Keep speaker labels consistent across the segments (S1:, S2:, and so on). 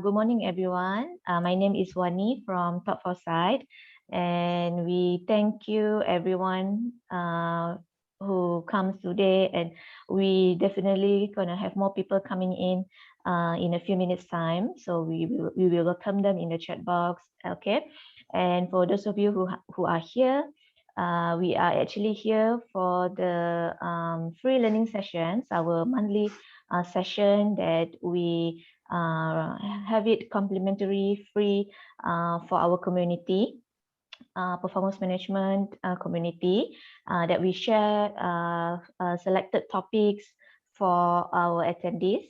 S1: Good morning, everyone. My name is Wani from Top Foresight, and we thank you, everyone, who comes today. And we definitely gonna have more people coming in a few minutes' time. So we will welcome them in the chat box. Okay, and for those of you who are here. We are actually here for the free learning sessions, our monthly session that we have it complimentary free for our community, performance management community, that we share selected topics for our attendees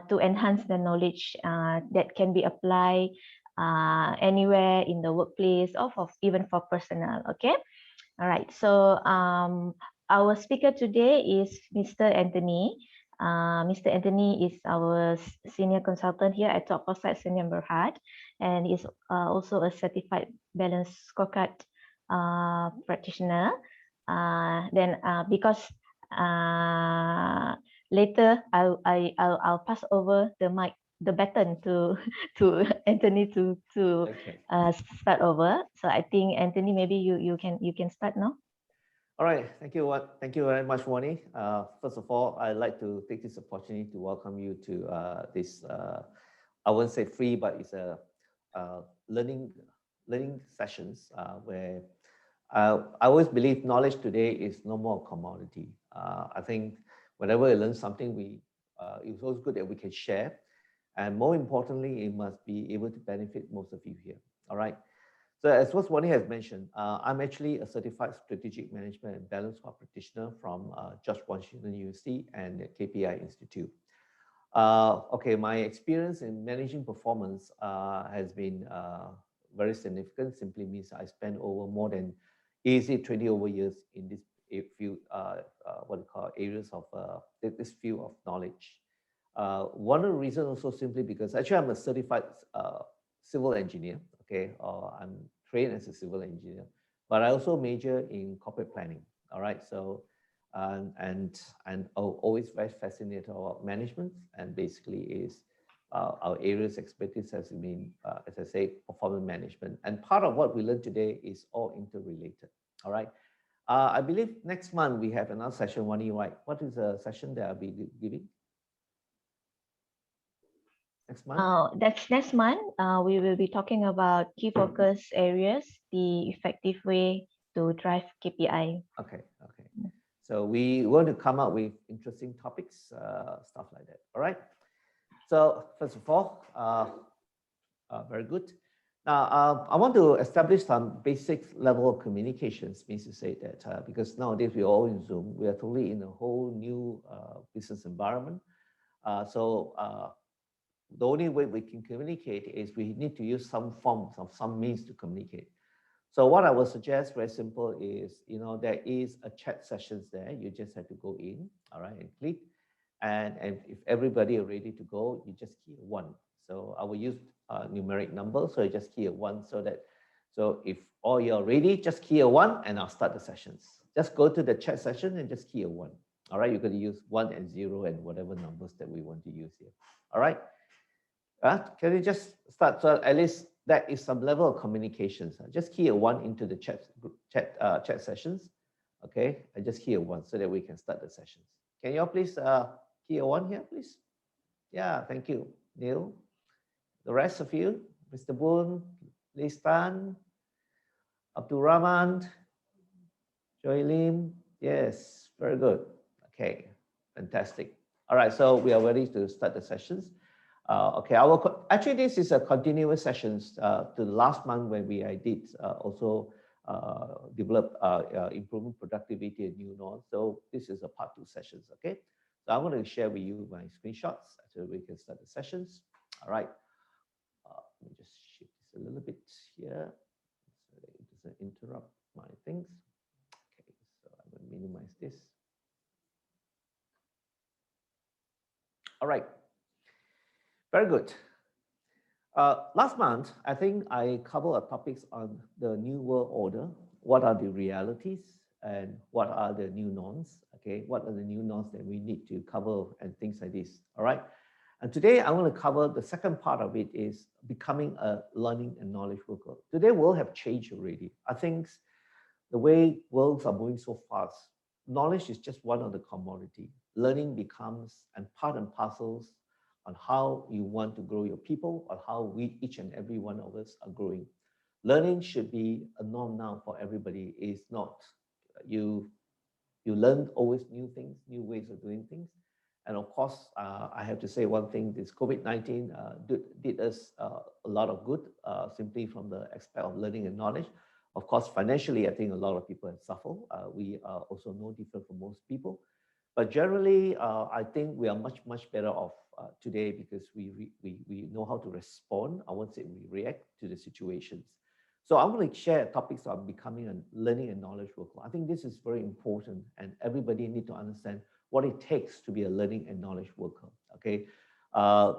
S1: to enhance the knowledge that can be applied anywhere in the workplace or even for personal. Okay. All right. So our speaker today is Mr. Anthony. Mr. Anthony is our senior consultant here at Top Foresight Senior Berhad, and is also a certified balance scorecard practitioner. Because later I'll pass over the baton to Anthony to
S2: Okay.
S1: start over. So I think Anthony, maybe you can start now.
S2: All right. Thank you. Thank you very much, Wani. First of all, I'd like to take this opportunity to welcome you to this. I won't say free, but it's a learning sessions where I always believe knowledge today is no more a commodity. I think whenever we learn something, it's always good that we can share, and more importantly, it must be able to benefit most of you here. All right. So as what Wani has mentioned, I'm actually a certified strategic management and balance scorecard practitioner from George Washington University and the KPI Institute. Okay, my experience in managing performance has been very significant. Simply means I spent over more than easy 20 over years in this field, what we call areas of this field of knowledge. One of the reasons also simply because actually I'm a certified civil engineer. Okay, I'm trained as a civil engineer, but I also major in corporate planning. All right, so I'm always very fascinated about management, and basically is our areas expertise has been, as I say, performance management, and part of what we learn today is all interrelated. All right, I believe next month we have another session. Wani, right? What is the session that I'll be giving? Next month?
S1: Next month. We will be talking about key focus areas, the effective way to drive KPI.
S2: Okay. So we want to come up with interesting topics, stuff like that. All right. So first of all, very good. Now, I want to establish some basic level of communications. Means to say that because nowadays we're all in Zoom, we are totally in a whole new business environment. The only way we can communicate is we need to use some forms of some means to communicate. So what I would suggest, very simple, is there is a chat sessions there. You just have to go in, all right, and click, and if everybody are ready to go, you just key 1. So I will use numeric number, so you just key a 1, so if all you're ready, just key a 1, and I'll start the sessions. Just go to the chat session and just key a 1. All right, you're going to use 1 and 0 and whatever numbers that we want to use here. All right. Can you just start? So at least that is some level of communications. Just key a 1 into the chat sessions. Okay, and just key a 1 so that we can start the sessions. Can you all please key a 1 here, please? Yeah, thank you, Neil. The rest of you, Mr. Boon, Listan, Abdul-Rahman, Joy Lim. Yes, very good. Okay, fantastic. All right, so we are ready to start the sessions. Okay, actually this is a continuous sessions to the last month when I did also develop improving productivity and new norms. So this is a part 2 sessions. Okay, so I'm going to share with you my screenshots so we can start the sessions. All right, let me just shift this a little bit here so that it doesn't interrupt my things. Okay, so I'm going to minimize this. All right. Very good. Last month, I think I covered topics on the new world order. What are the realities and what are the new norms? Okay, what are the new norms that we need to cover and things like this? All right. And today I want to cover the second part of it is becoming a learning and knowledge worker. Today world have changed already. I think the way worlds are moving so fast, knowledge is just one of the commodity. Learning becomes and part and parcels on how you want to grow your people or how we, each and every one of us are growing. Learning should be a norm now for everybody. It's not you you learn always new things, new ways of doing things. And of course, I have to say one thing, this COVID-19 did us a lot of good, simply from the aspect of learning and knowledge. Of course, financially, I think a lot of people have suffered. We are also no different from most people. But generally, I think we are much, much better off today because we know how to respond. I won't say we react to the situations. So I'm going to share topics on becoming a learning and knowledge worker. I think this is very important and everybody need to understand what it takes to be a learning and knowledge worker, okay? Uh,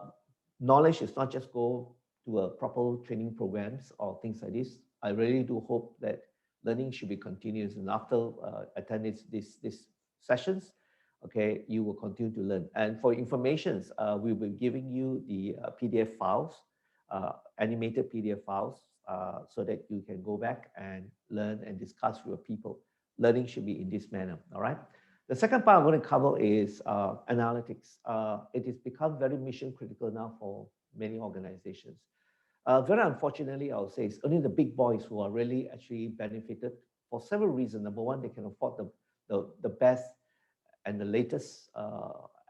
S2: Knowledge is not just go to a proper training programs or things like this. I really do hope that learning should be continuous and after attending these sessions, okay, you will continue to learn. And for informations, we will be giving you the PDF files, animated PDF files, so that you can go back and learn and discuss with your people. Learning should be in this manner, all right? The second part I'm going to cover is analytics. It has become very mission critical now for many organizations. Very unfortunately, I would say it's only the big boys who are really actually benefited for several reasons. Number one, they can afford the best and the latest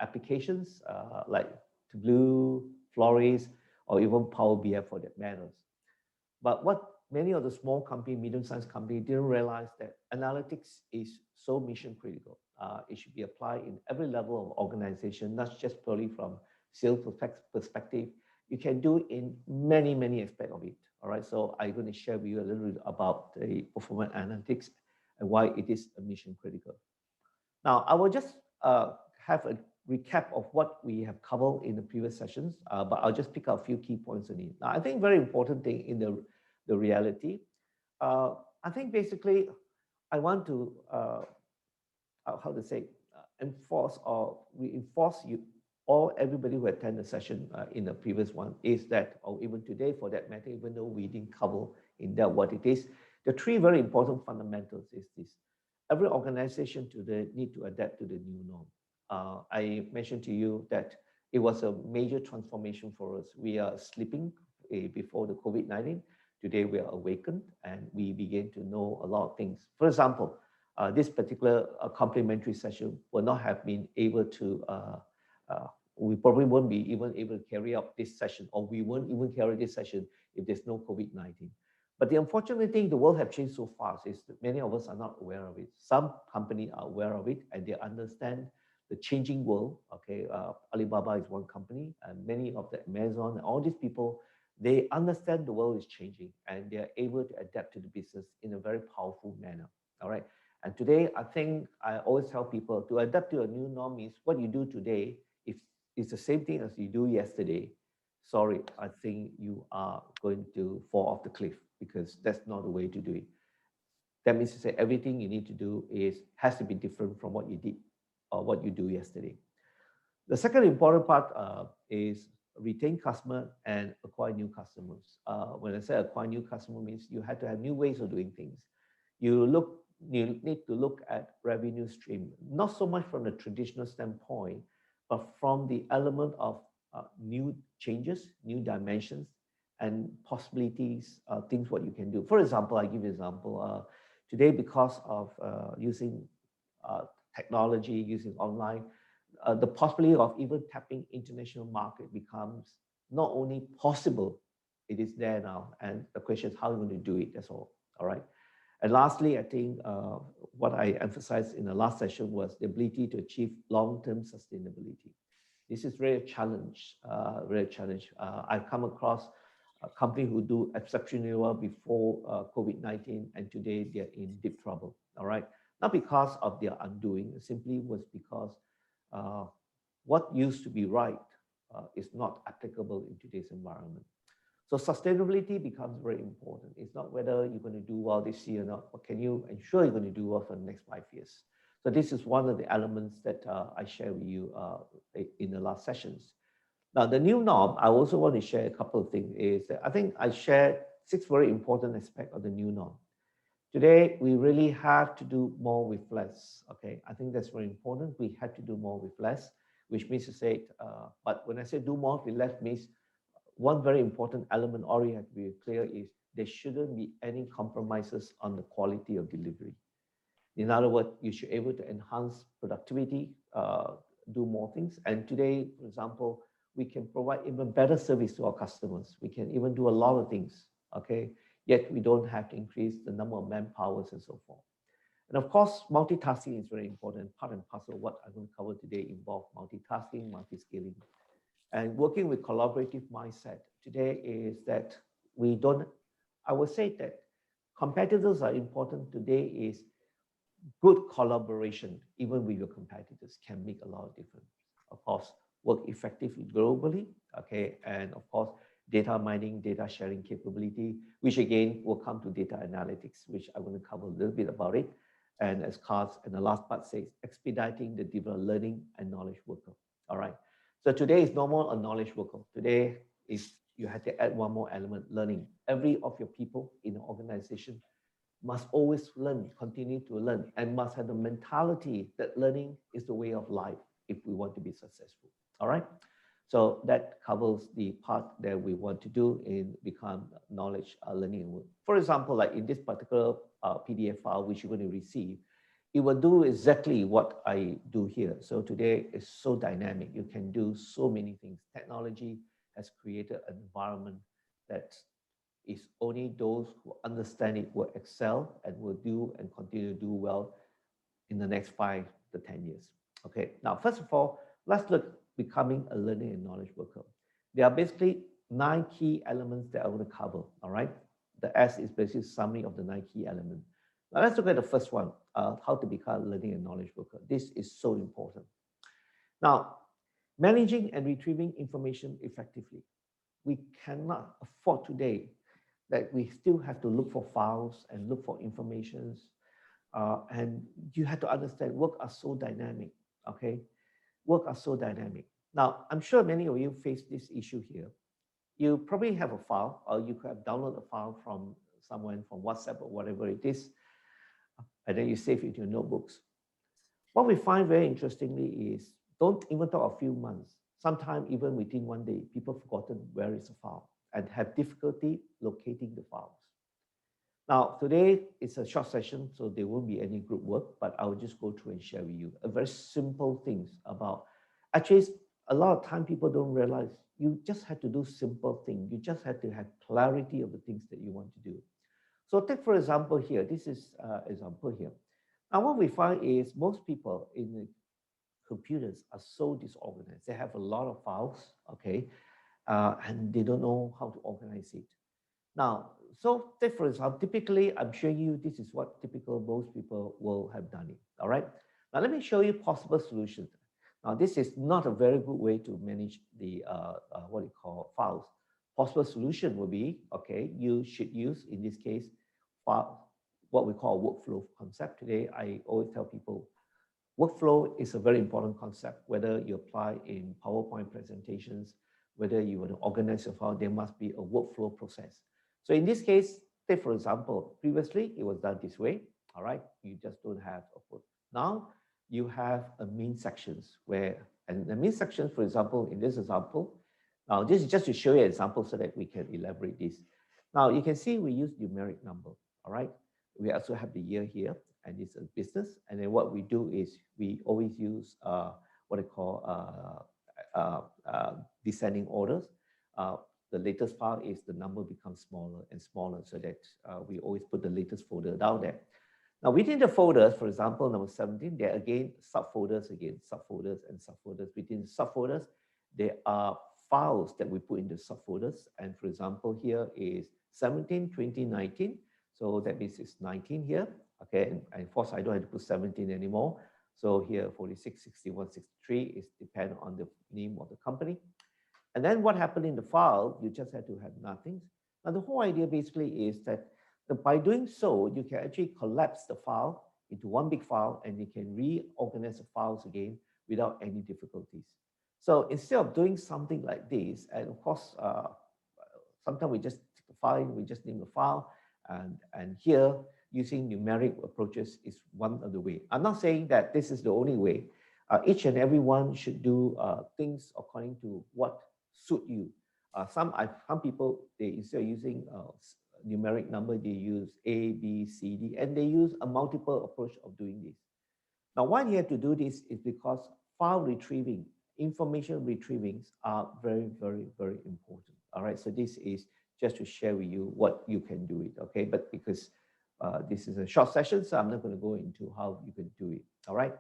S2: applications like Tableau, Flores, or even Power BI for that matters. But what many of the small company, medium-sized company didn't realize that analytics is so mission critical. It should be applied in every level of organization, not just purely from sales perspective. You can do it in many, many aspects of it. All right, so I'm going to share with you a little bit about the performance analytics and why it is a mission critical. Now, I will just have a recap of what we have covered in the previous sessions, but I'll just pick up a few key points on it. Now, I think very important thing in the reality, I think basically I want to, how to say, enforce or reinforce you, or everybody who attended the session in the previous one is that, or even today for that matter, even though we didn't cover in depth what it is, the three very important fundamentals is this. Every organization today need to adapt to the new norm. I mentioned to you that it was a major transformation for us. We are sleeping before the COVID-19. Today we are awakened and we begin to know a lot of things. For example, this particular complimentary session will not have been able to, we probably won't be even able to carry out this session, or we won't even carry this session if there's no COVID-19. But the unfortunate thing, the world have changed so fast is that many of us are not aware of it. Some companies are aware of it and they understand the changing world. Okay, Alibaba is one company, and many of the Amazon and all these people, they understand the world is changing and they are able to adapt to the business in a very powerful manner. All right. And today, I think I always tell people to adapt to a new norm means what you do today, if it's the same thing as you do yesterday, sorry, I think you are going to fall off the cliff because that's not the way to do it. That means to say everything you need to do has to be different from what you did or what you do yesterday. The second important part is retain customer and acquire new customers. When I say acquire new customer means you have to have new ways of doing things. You need to look at revenue stream, not so much from the traditional standpoint, but from the element of new changes, new dimensions, and possibilities, things what you can do. For example, I give you an example. Today, because of using technology, using online, the possibility of even tapping international market becomes not only possible, it is there now. And the question is how you're going to do it, that's all right? And lastly, I think what I emphasized in the last session was the ability to achieve long-term sustainability. This is really a challenge, I've come across a company who do exceptionally well before COVID-19, and today they're in deep trouble, all right? Not because of their undoing, it simply was because what used to be right is not applicable in today's environment. So sustainability becomes very important. It's not whether you're going to do well this year or not, but can you ensure you're going to do well for the next 5 years? So this is one of the elements that I share with you in the last sessions. Now, the new norm, I also want to share a couple of things is that I think I shared 6 very important aspects of the new norm. Today, we really have to do more with less. Okay, I think that's very important. We have to do more with less, which means to say, but when I say do more with less, means one very important element already have to be clear is there shouldn't be any compromises on the quality of delivery. In other words, you should be able to enhance productivity, do more things. And today, for example, we can provide even better service to our customers. We can even do a lot of things, okay? Yet we don't have to increase the number of manpowers and so forth. And of course, multitasking is very important. Part and parcel of what I'm going to cover today involve multitasking, multi-skilling. And working with collaborative mindset today is that we don't, I would say that competitors are important today is good collaboration, even with your competitors, can make a lot of difference. Of course, work effectively globally, okay, and of course, data mining, data sharing capability, which again will come to data analytics, which I'm going to cover a little bit about it. And as Carl, and the last part says, expediting the development learning and knowledge worker. All right. So today is normal a knowledge worker. Today is you have to add one more element, learning. Every of your people in the organization must always learn, continue to learn, and must have the mentality that learning is the way of life if we want to be successful. All right. So that covers the part that we want to do in become knowledge learning. For example, like in this particular PDF file, which you're going to receive, it will do exactly what I do here. So today is so dynamic. You can do so many things. Technology has created an environment that is only those who understand it will excel and will do and continue to do well in the next 5 to 10 years. Okay, now, first of all, let's look becoming a learning and knowledge worker. There are basically 9 key elements that I want to cover, all right? The S is basically a summary of the 9 key elements. Now, let's look at the first one, how to become a learning and knowledge worker. This is so important. Now, managing and retrieving information effectively. We cannot afford today that we still have to look for files and look for informations. And you have to understand work are so dynamic, okay? Work are so dynamic. Now, I'm sure many of you face this issue here. You probably have a file, or you could have downloaded a file from someone from WhatsApp or whatever it is, and then you save it in your notebooks. What we find very interestingly is, don't even talk a few months, sometimes even within one day, people have forgotten where is the file and have difficulty locating the files. Now, today it's a short session, so there won't be any group work, but I'll just go through and share with you a very simple things about, actually, a lot of time people don't realize you just have to do simple things. You just have to have clarity of the things that you want to do. So take, for example, here, this is example here. Now, what we find is most people in the computers are so disorganized. They have a lot of files, okay, and they don't know how to organize it. Now, so take for example, typically, I'm showing you this is what typical most people will have done it, all right? Now, let me show you possible solutions. Now, this is not a very good way to manage the, what you call files. Possible solution will be, okay, you should use, in this case, what we call workflow concept. Today, I always tell people, workflow is a very important concept, whether you apply in PowerPoint presentations, whether you want to organize your file, there must be a workflow process. So in this case, take for example, previously it was done this way, all right? You just don't have a put. Now you have a mean sections where, and the mean sections, for example, in this example, now this is just to show you an example so that we can elaborate this. Now you can see we use numeric number, all right? We also have the year here, and it's a business. And then what we do is we always use what I call descending orders. The latest file is the number becomes smaller and smaller so that we always put the latest folder down there. Now within the folders, for example, number 17, there are again subfolders, and subfolders. Within subfolders, there are files that we put in the subfolders. And for example, here is 17, 20, 19. So that means it's 19 here. Okay, and of course I don't have to put 17 anymore. So here 46, 61, 63 is depend on the name of the company. And then what happened in the file, you just have to have nothing. Now the whole idea basically is that by doing so, you can actually collapse the file into one big file and you can reorganize the files again without any difficulties. So instead of doing something like this, and of course, sometimes we just take the file, we just name the file, and here using numeric approaches is one of the way. I'm not saying that this is the only way. Each and every one should do things according to what suit you. Some people, they instead of using numeric number, they use A, B, C, D, and they use a multiple approach of doing this. Now, why you have to do this is because file retrieving, information retrieving are very, very, very important. All right, so this is just to share with you what you can do it, okay? But because this is a short session, so I'm not going to go into how you can do it, all right?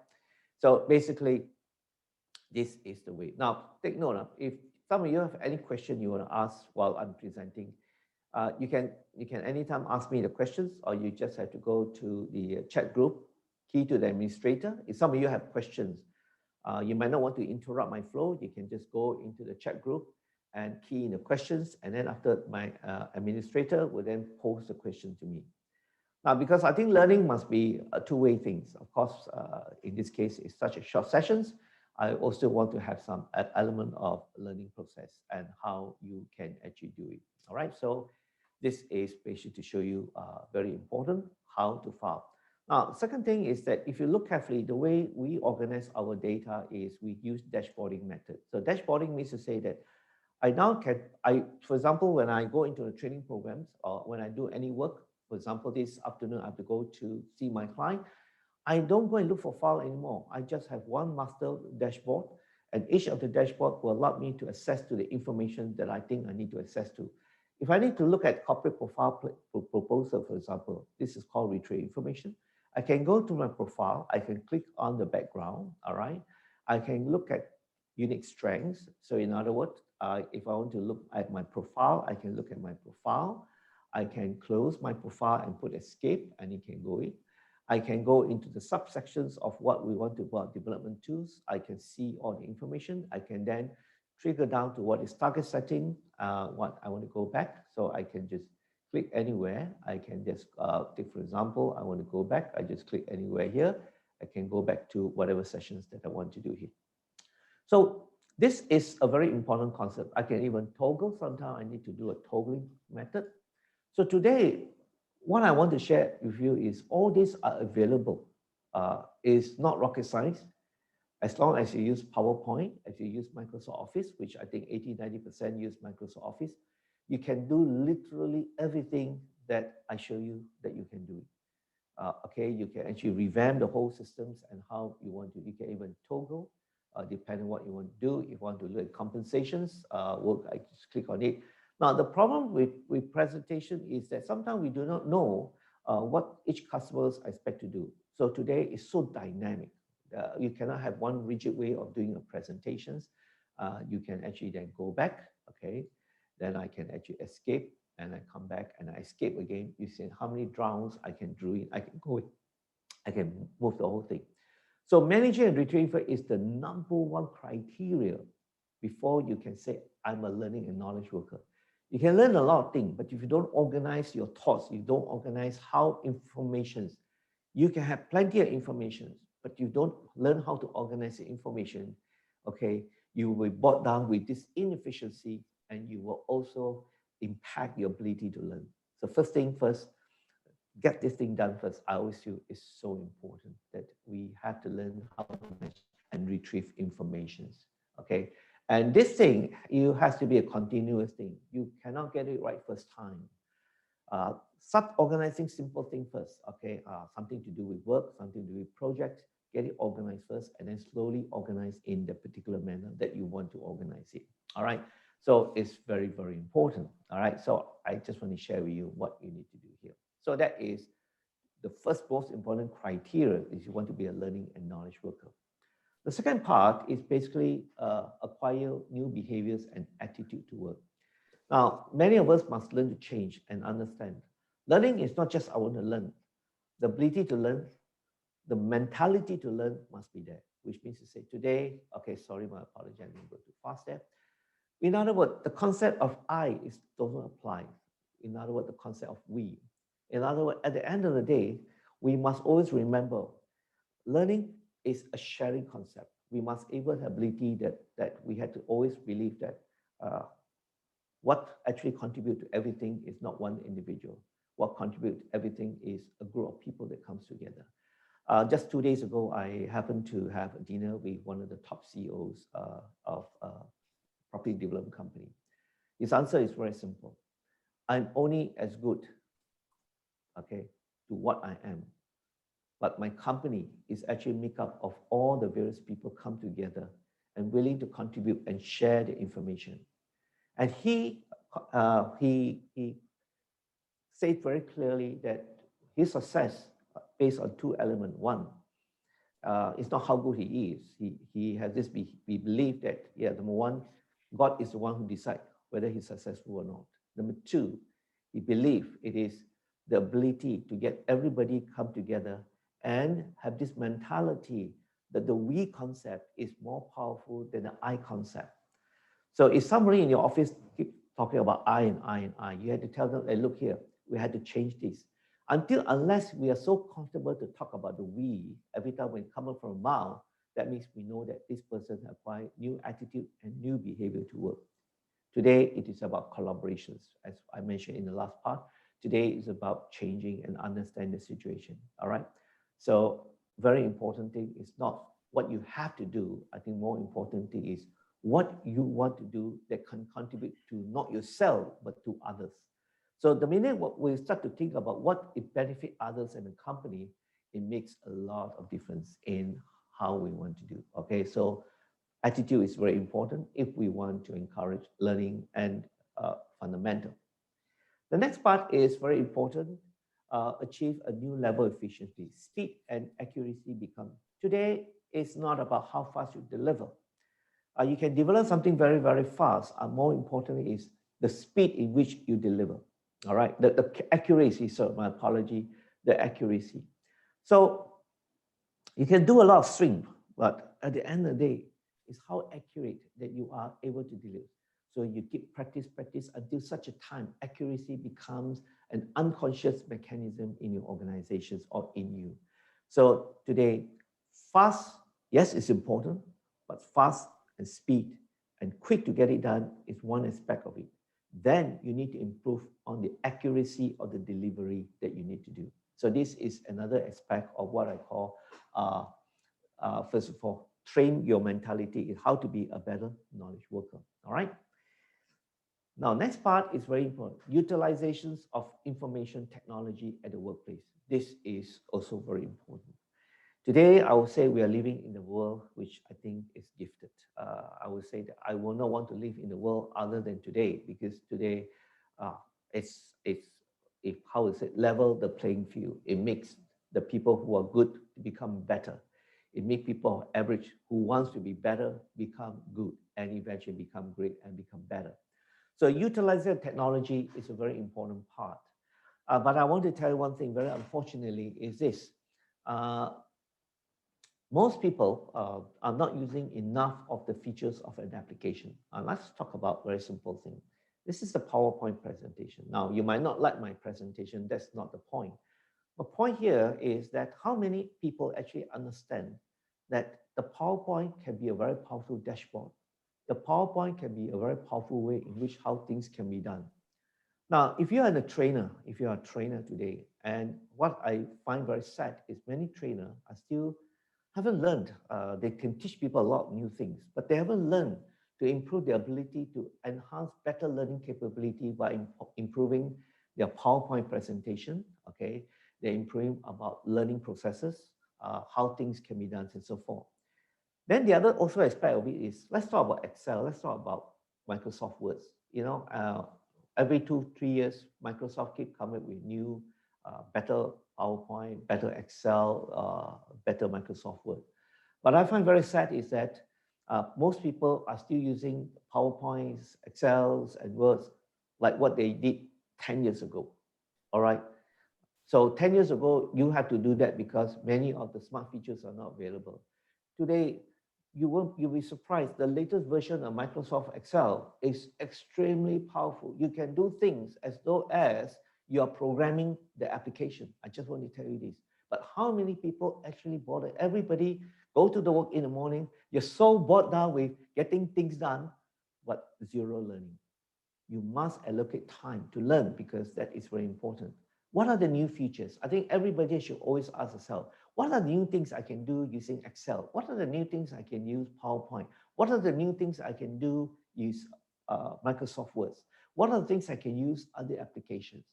S2: So basically, this is the way. Now, take note, if some of you have any question you want to ask while I'm presenting, you can anytime ask me the questions, or you just have to go to the chat group, key to the administrator. If some of you have questions, you might not want to interrupt my flow, you can just go into the chat group and key in the questions, and then after my administrator will then pose the question to me. Now, because I think learning must be a two-way things. Of course, in this case, it's such a short sessions. I also want to have some element of learning process and how you can actually do it. All right, so this is basically to show you very important how to file. Now, second thing is that if you look carefully, the way we organize our data is we use dashboarding method. So dashboarding means to say that I now can, for example, when I go into the training programs or when I do any work, for example, this afternoon I have to go to see my client, I don't go and look for file anymore. I just have one master dashboard, and each of the dashboard will allow me to access to the information that I think I need to access to. If I need to look at corporate profile proposal, for example, this is called retrieve information. I can go to my profile, I can click on the background, all right? I can look at unique strengths. So in other words, if I want to look at my profile, I can look at my profile. I can close my profile and put escape, and it can go in. I can go into the subsections of what we want to about development tools. I can see all the information. I can then trigger down to what is target setting, what I want to go back. So I can just click anywhere. I can just take, for example, I want to go back. I just click anywhere here. I can go back to whatever sessions that I want to do here. So this is a very important concept. I can even toggle. Sometimes I need to do a toggling method. So today, what I want to share with you is all these are available. It's not rocket science. As long as you use PowerPoint, as you use Microsoft Office, which I think 80–90% use Microsoft Office, you can do literally everything that I show you that you can do. Okay, you can actually revamp the whole systems and how you want to. You can even toggle, depending on what you want to do. If you want to look at compensations, work, I just click on it. Now, the problem with presentation is that sometimes we do not know what each customer expect to do. So today is so dynamic. You cannot have one rigid way of doing a presentations. You can actually then go back, okay? Then I can actually escape and I come back and I escape again. You see how many drowns I can do it. I can go in. I can move the whole thing. So managing and retrieval is the #1 criteria before you can say, I'm a learning and knowledge worker. You can learn a lot of things, but if you don't organize your thoughts, you don't organize how information, you can have plenty of information, but you don't learn how to organize the information, okay, you will be bogged down with this inefficiency and you will also impact your ability to learn. So first thing first, get this thing done first. I always feel it's so important that we have to learn how to manage and retrieve informations, okay? And this thing, it has to be a continuous thing. You cannot get it right first time. Start organizing simple thing first, okay? Something to do with work, something to do with projects, get it organized first, and then slowly organize in the particular manner that you want to organize it, all right? So it's very, very important, all right? So I just want to share with you what you need to do here. So that is the first most important criteria is you want to be a learning and knowledge worker. The second part is basically acquire new behaviors and attitude to work. Now, many of us must learn to change and understand. Learning is not just I want to learn. The ability to learn, the mentality to learn must be there, which means to say today, okay, sorry, my apology, I'm going to go too fast there. In other words, the concept of I doesn't apply. In other words, the concept of we. In other words, at the end of the day, we must always remember learning is a sharing concept. we must able the ability that we had to always believe that what actually contribute to everything is not one individual. What contribute to everything is a group of people that comes together. Just 2 days ago, I happened to have a dinner with one of the top CEOs of a property development company. His answer is very simple. I'm only as good, okay, to what I am. But my company is actually made up of all the various people come together and willing to contribute and share the information. And he said very clearly that his success based on 2 elements. One, it's not how good he is. He has this belief that, yeah, number one, God is the one who decides whether he's successful or not. Number 2, he believes it is the ability to get everybody come together and have this mentality that the we concept is more powerful than the I concept. So if somebody in your office keep talking about I and I and I, you had to tell them, hey, look here, we had to change this. Unless we are so comfortable to talk about the we, every time when coming from a mouth, that means we know that this person acquired new attitude and new behavior to work. Today, it is about collaborations. As I mentioned in the last part, today is about changing and understand the situation, all right? So very important thing is not what you have to do. I think more important thing is what you want to do that can contribute to not yourself, but to others. So the minute we start to think about what it benefits others and the company, it makes a lot of difference in how we want to do. Okay, so attitude is very important if we want to encourage learning and fundamental. The next part is very important. Achieve a new level of efficiency. Speed and accuracy become. Today, it's not about how fast you deliver. You can develop something very, very fast. More importantly is the speed in which you deliver. All right, the accuracy, so my apology, the accuracy. So you can do a lot of swing, but at the end of the day, it's how accurate that you are able to deliver. So you keep practice until such a time accuracy becomes an unconscious mechanism in your organizations or in you. So today, fast, yes, it's important, but fast and speed and quick to get it done is one aspect of it. Then you need to improve on the accuracy of the delivery that you need to do. So this is another aspect of what I call, first of all, train your mentality in how to be a better knowledge worker, all right? Now, next part is very important. Utilizations of information technology at the workplace. This is also very important. Today, I would say we are living in a world which I think is gifted. I would say that I will not want to live in the world other than today, because today it's how is it, level the playing field. It makes the people who are good become better. It makes people average who wants to be better become good and eventually become great and become better. So utilizing technology is a very important part. But I want to tell you one thing, very unfortunately, is this. Most people are not using enough of the features of an application. Let's talk about a very simple thing. This is the PowerPoint presentation. Now, you might not like my presentation. That's not the point. The point here is that how many people actually understand that the PowerPoint can be a very powerful dashboard. The PowerPoint can be a very powerful way in which how things can be done. Now, if you are a trainer, if you are a trainer today, and what I find very sad is many trainers are still haven't learned. They can teach people a lot of new things, but they haven't learned to improve their ability to enhance better learning capability by improving their PowerPoint presentation. Okay, they're improving about learning processes, how things can be done, and so forth. Then the other also aspect of it is, let's talk about Excel. Let's talk about Microsoft Words. You know, every 2-3 years, Microsoft keep coming with new, better PowerPoint, better Excel, better Microsoft Word. But I find very sad is that most people are still using PowerPoints, Excels, and Words like what they did 10 years ago. All right. So 10 years ago, you had to do that because many of the smart features are not available. Today, you'll be surprised. The latest version of Microsoft Excel is extremely powerful. You can do things as though as you are programming the application. I just want to tell you this. But how many people actually bother? Everybody Go to the work in the morning. You're so bogged down with getting things done, but zero learning. You must allocate time to learn because that is very important. What are the new features? I think everybody should always ask themselves, what are the new things I can do using Excel? What are the new things I can use PowerPoint? What are the new things I can do use Microsoft Word? What are the things I can use other applications?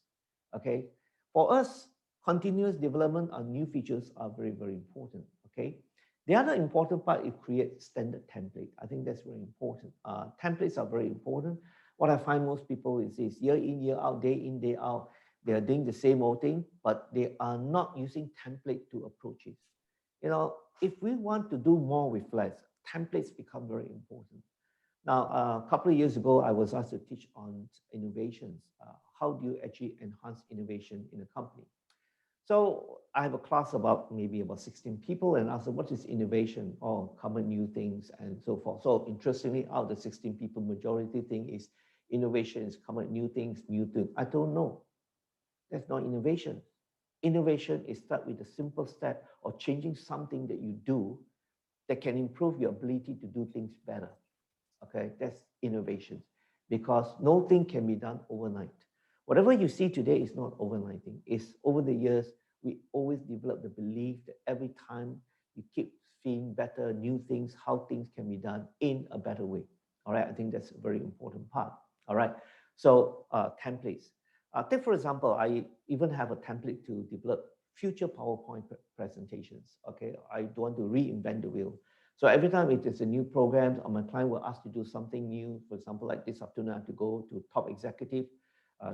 S2: Okay, for us, continuous development on new features are very, very important. Okay, the other important part is create standard template. I think that's very important. Templates are very important. What I find most people is this: year in, year out, day in, day out, they are doing the same old thing, but they are not using template to approach it. You know, if we want to do more with less, templates become very important. Now, a couple of years ago, I was asked to teach on innovations. How do you actually enhance innovation in a company? So I have a class about maybe about 16 people, and I said, what is innovation? Oh, come up new things and so forth. So interestingly, out of the 16 people, majority thing is innovation is come up new things, new things. I don't know. That's not innovation. Innovation is start with a simple step of changing something that you do that can improve your ability to do things better. Okay, that's innovation, because no thing can be done overnight. Whatever you see today is not overnight thing. It's over the years, we always develop the belief that every time you keep seeing better, new things, how things can be done in a better way. All right, I think that's a very important part. All right, so templates. Take for example, I even have a template to develop future PowerPoint presentations. Okay, I don't want to reinvent the wheel. So every time it is a new program or my client will ask to do something new, for example, like this afternoon, I have to go to top executive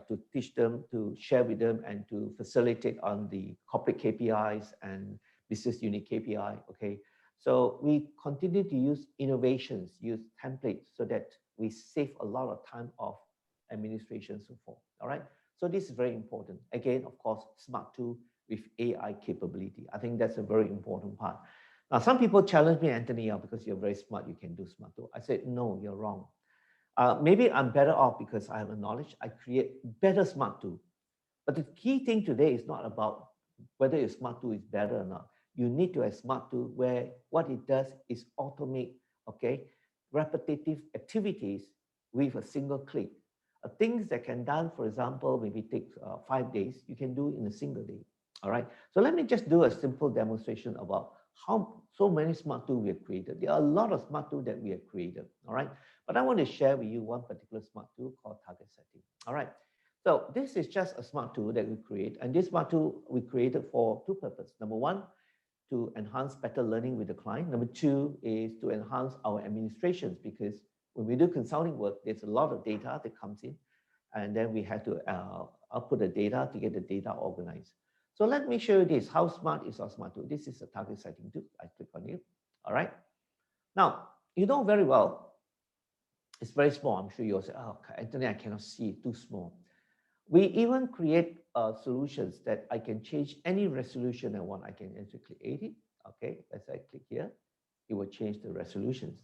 S2: to teach them, to share with them, and to facilitate on the corporate KPIs and business unit KPI. Okay, so we continue to use innovations, use templates so that we save a lot of time of administration and so forth. All right, so this is very important. Again, of course, smart tool with AI capability. I think that's a very important part. Now, some people challenge me, Anthony, because you're very smart, you can do smart tool. I said, no, you're wrong. Maybe I'm better off because I have a knowledge. I create better smart tool. But the key thing today is not about whether your smart tool is better or not. You need to have smart tool where what it does is automate, okay, repetitive activities with a single click. Things that can done, for example, maybe take 5 days, you can do in a single day. All right. So let me just do a simple demonstration about how so many smart tools we have created. There are a lot of smart tools that we have created. All right. But I want to share with you one particular smart tool called target setting. All right. So this is just a smart tool that we create. And this smart tool we created for two purposes. Number one, to enhance better learning with the client. Number two is to enhance our administrations, because when we do consulting work, there's a lot of data that comes in, and then we have to output the data to get the data organized. So let me show you this. How smart is our smart tool? This is a target setting tool. I click on it. All right. Now, you know very well, it's very small. I'm sure you'll say, oh, Anthony, I cannot see it, too small. We even create solutions that I can change any resolution I want. I can actually create it. Okay, as I click here, it will change the resolutions.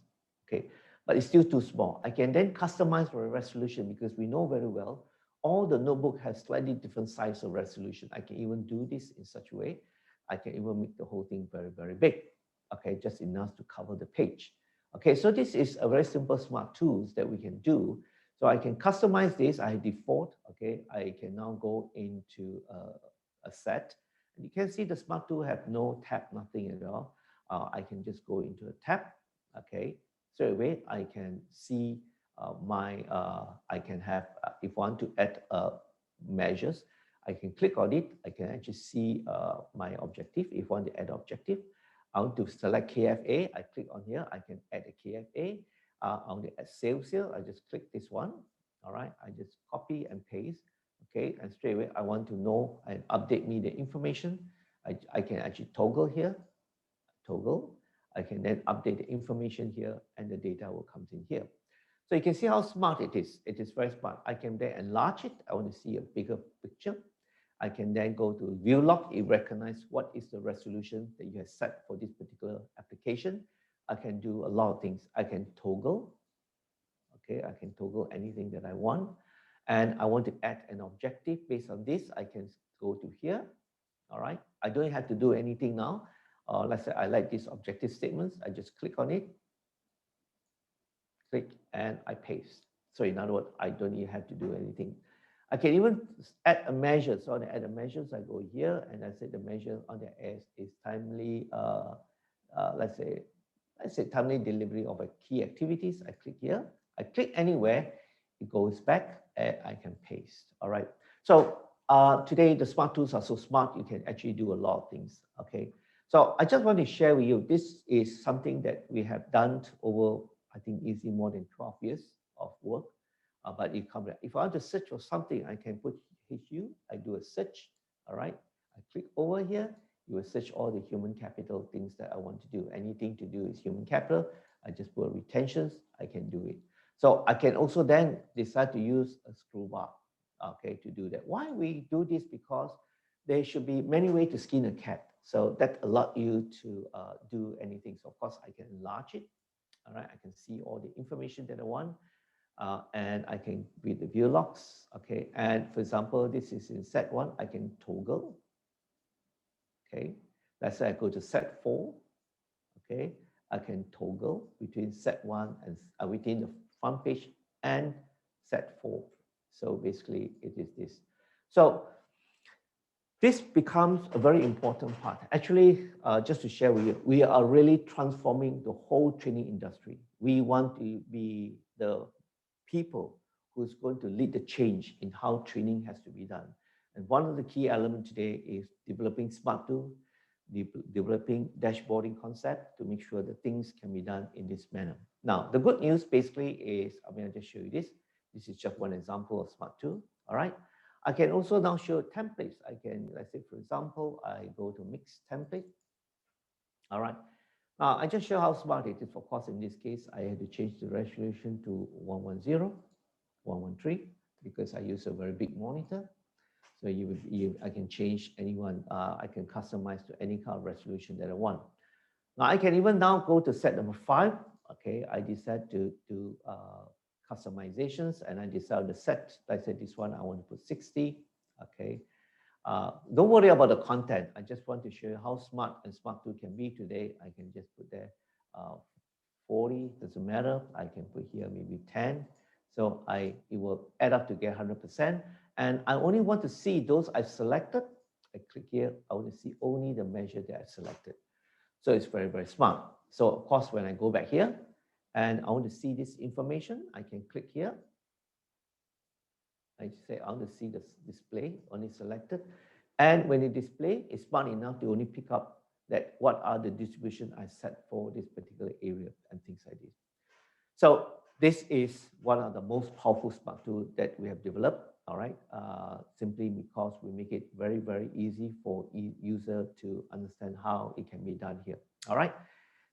S2: Okay, but it's still too small. I can then customize for a resolution, because we know very well all the notebook has slightly different size of resolution. I can even do this in such a way. I can even make the whole thing very, very big. Okay, just enough to cover the page. Okay, so this is a very simple smart tools that we can do. So I can customize this. I default. Okay, I can now go into a set. And you can see the smart tool have no tab, nothing at all. I can just go into a tab. Okay, straight away I can see I can have, if I want to add measures, I can click on it. I can actually see my objective. If I want to add objective, I want to select KFA. I click on here. I can add a KFA. I want to add sales here. I just click this one. All right. I just copy and paste. Okay. And straight away, I want to know and update me the information. I can actually toggle here. Toggle. I can then update the information here, and the data will come in here. So you can see how smart it is. It is very smart. I can then enlarge it. I want to see a bigger picture. I can then go to view log. It recognizes what is the resolution that you have set for this particular application. I can do a lot of things. I can toggle. Okay, I can toggle anything that I want. And I want to add an objective based on this. I can go to here. All right. I don't have to do anything now. or let's say I like these objective statements, I just click on it, click, and I paste. So in other words, I don't even have to do anything. I can even add a measure. So when I add a measure, so I go here and I say the measure on the S is timely, let's say timely delivery of a key activities. I click here, I click anywhere, it goes back and I can paste. All right. So today the smart tools are so smart, you can actually do a lot of things. Okay. So I just want to share with you, this is something that we have done over, I think, easily more than 12 years of work. But if I want to search for something, I can put HU, I do a search. All right. I click over here, you will search all the human capital things that I want to do. Anything to do is human capital. I just put retentions, I can do it. So I can also then decide to use a scroll bar, okay, to do that. Why we do this? Because there should be many ways to skin a cat. So that allows you to do anything. So of course I can enlarge it. All right, I can see all the information that I want. And I can read the view logs. Okay, and for example, this is in set 1, I can toggle. Okay, let's say I go to set 4. Okay, I can toggle between set 1 and within the front page and set 4. So basically it is this. So this becomes a very important part. Actually, just to share with you, we are really transforming the whole training industry. We want to be the people who's going to lead the change in how training has to be done. And one of the key elements today is developing smart tools, developing dashboarding concept to make sure that things can be done in this manner. Now, the good news basically is, I'll just show you this. This is just one example of smart tool. All right. I can also now show templates. I can, let's say, for example, I go to mix template. All right. Now, I just show how smart it is. Of course, in this case, I had to change the resolution to 110, 113, because I use a very big monitor. So I can change anyone. I can customize to any kind of resolution that I want. Now, I can even now go to set number 5. Okay, I decide to do customizations, and I decide the set. Like I said, this one I want to put 60. Okay. Don't worry about the content. I just want to show you how smart and smart tool can be today. I can just put there 40, doesn't matter. I can put here maybe 10. So it will add up to get 100%. And I only want to see those I've selected. I click here, I want to see only the measure that I've selected. So it's very, very smart. So of course, when I go back here and I want to see this information, I can click here. I say I want to see the display, only selected. And when it display, it's smart enough to only pick up that what are the distribution I set for this particular area and things like this. So this is one of the most powerful smart tools that we have developed. All right, simply because we make it very, very easy for user to understand how it can be done here. All right,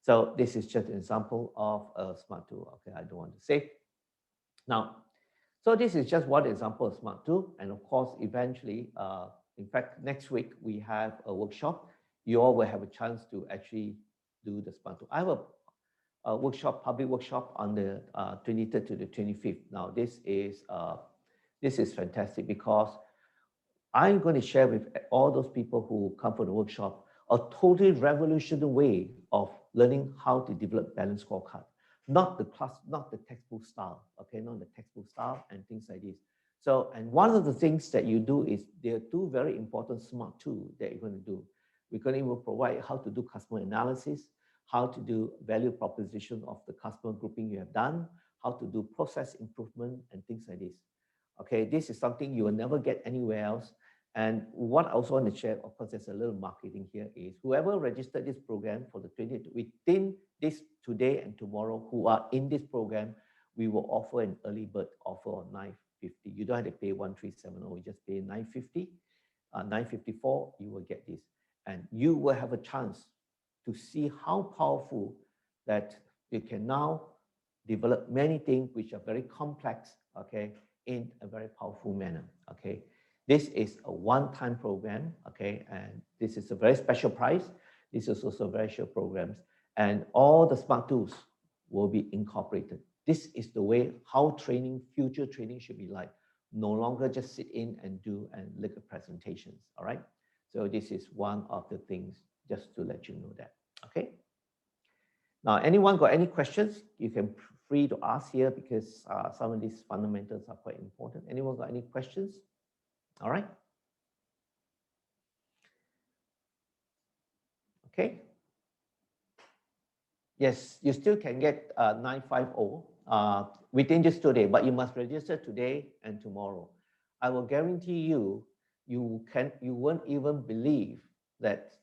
S2: so this is just an example of a smart tool. Okay, I don't want to save. Now, so this is just one example of smart tool. And of course, eventually, in fact, next week, we have a workshop. You all will have a chance to actually do the smart tool. I have a workshop, public workshop on the 23rd to the 25th. Now, this is fantastic because I'm going to share with all those people who come for the workshop a totally revolutionary way of learning how to develop balanced scorecard. Not the textbook style, okay, not the textbook style and things like this. So, and one of the things that you do is there are 2 very important smart tools that you're going to do. We're going to provide how to do customer analysis, how to do value proposition of the customer grouping you have done, how to do process improvement and things like this. Okay, this is something you will never get anywhere else. And what I also want to share, of course, there's a little marketing here, is whoever registered this program for the 20th, within this today and tomorrow, who are in this program, we will offer an early bird offer on 950. You don't have to pay 1370, you just pay 950, 954, you will get this. And you will have a chance to see how powerful that you can now develop many things which are very complex, okay, in a very powerful manner, okay. This is a one-time program, okay, and this is a very special price. This is also very short programs, and all the smart tools will be incorporated. This is the way how training, future training should be like. No longer just sit in and do and look at presentations, all right? So this is one of the things just to let you know that. Okay. Now, anyone got any questions? You can free to ask here because some of these fundamentals are quite important. Anyone got any questions? All right. Okay. Yes, you still can get 950 within just today, but you must register today and tomorrow. I will guarantee you, you won't even believe that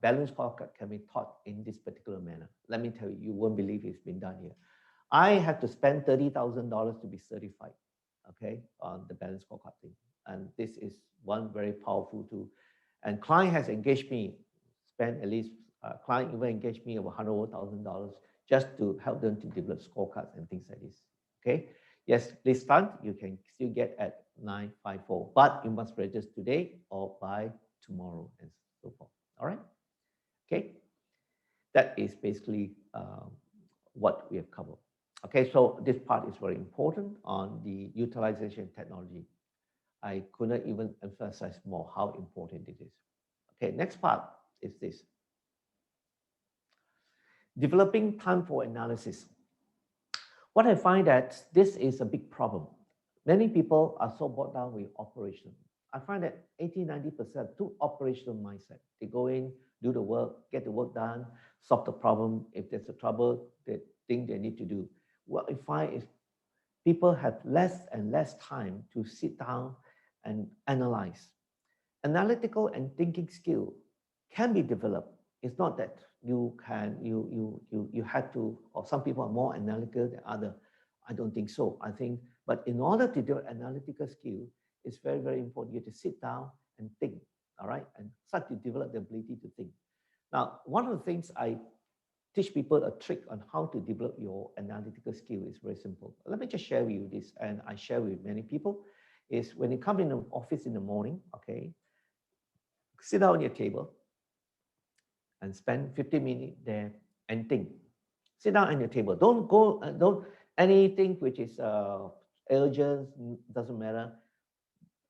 S2: balanced scorecard can be taught in this particular manner. Let me tell you, you won't believe it's been done here. I had to spend $30,000 to be certified, okay, on the balanced scorecard thing. And this is one very powerful tool. And client has engaged me, spent at least, client even engaged me over $100,000 just to help them to develop scorecards and things like this, okay? Yes, this fund you can still get at 954, but you must register today or by tomorrow and so forth, all right? Okay, that is basically what we have covered. Okay, so this part is very important on the utilization technology. I couldn't even emphasize more how important it is. Okay, next part is this. Developing time for analysis. What I find that this is a big problem. Many people are so bogged down with operation. I find that 80–90% too operational mindset. They go in, do the work, get the work done, solve the problem. If there's a trouble, they think they need to do. What I find is people have less and less time to sit down and analyze. Analytical and thinking skill can be developed. It's not that you had to, or some people are more analytical than other. I don't think so. I think, but in order to develop analytical skill, it's very, very important. You have to sit down and think, all right, and start to develop the ability to think. Now, one of the things I teach people a trick on how to develop your analytical skill is very simple. Let me just share with you this, and I share with many people, is when you come in the office in the morning, okay, sit down on your table and spend 50 minutes there and think. Sit down on your table. Don't go, don't anything which is urgent, doesn't matter.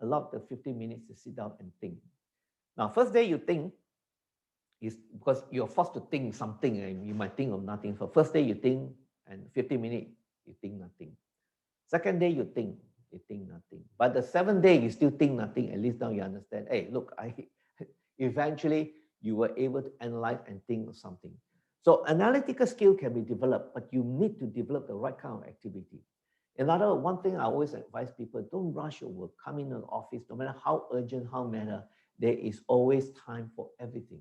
S2: Allow the 15 minutes to sit down and think. Now, first day you think is because you're forced to think something and you might think of nothing. So first day you think and 15 minutes you think nothing. Second day you think nothing. But the seventh day you still think nothing. At least now you understand, hey, look, eventually you were able to analyze and think of something. So analytical skill can be developed, but you need to develop the right kind of activity. Another one thing I always advise people, don't rush your work. Come in the office, no matter how urgent, how matter, there is always time for everything.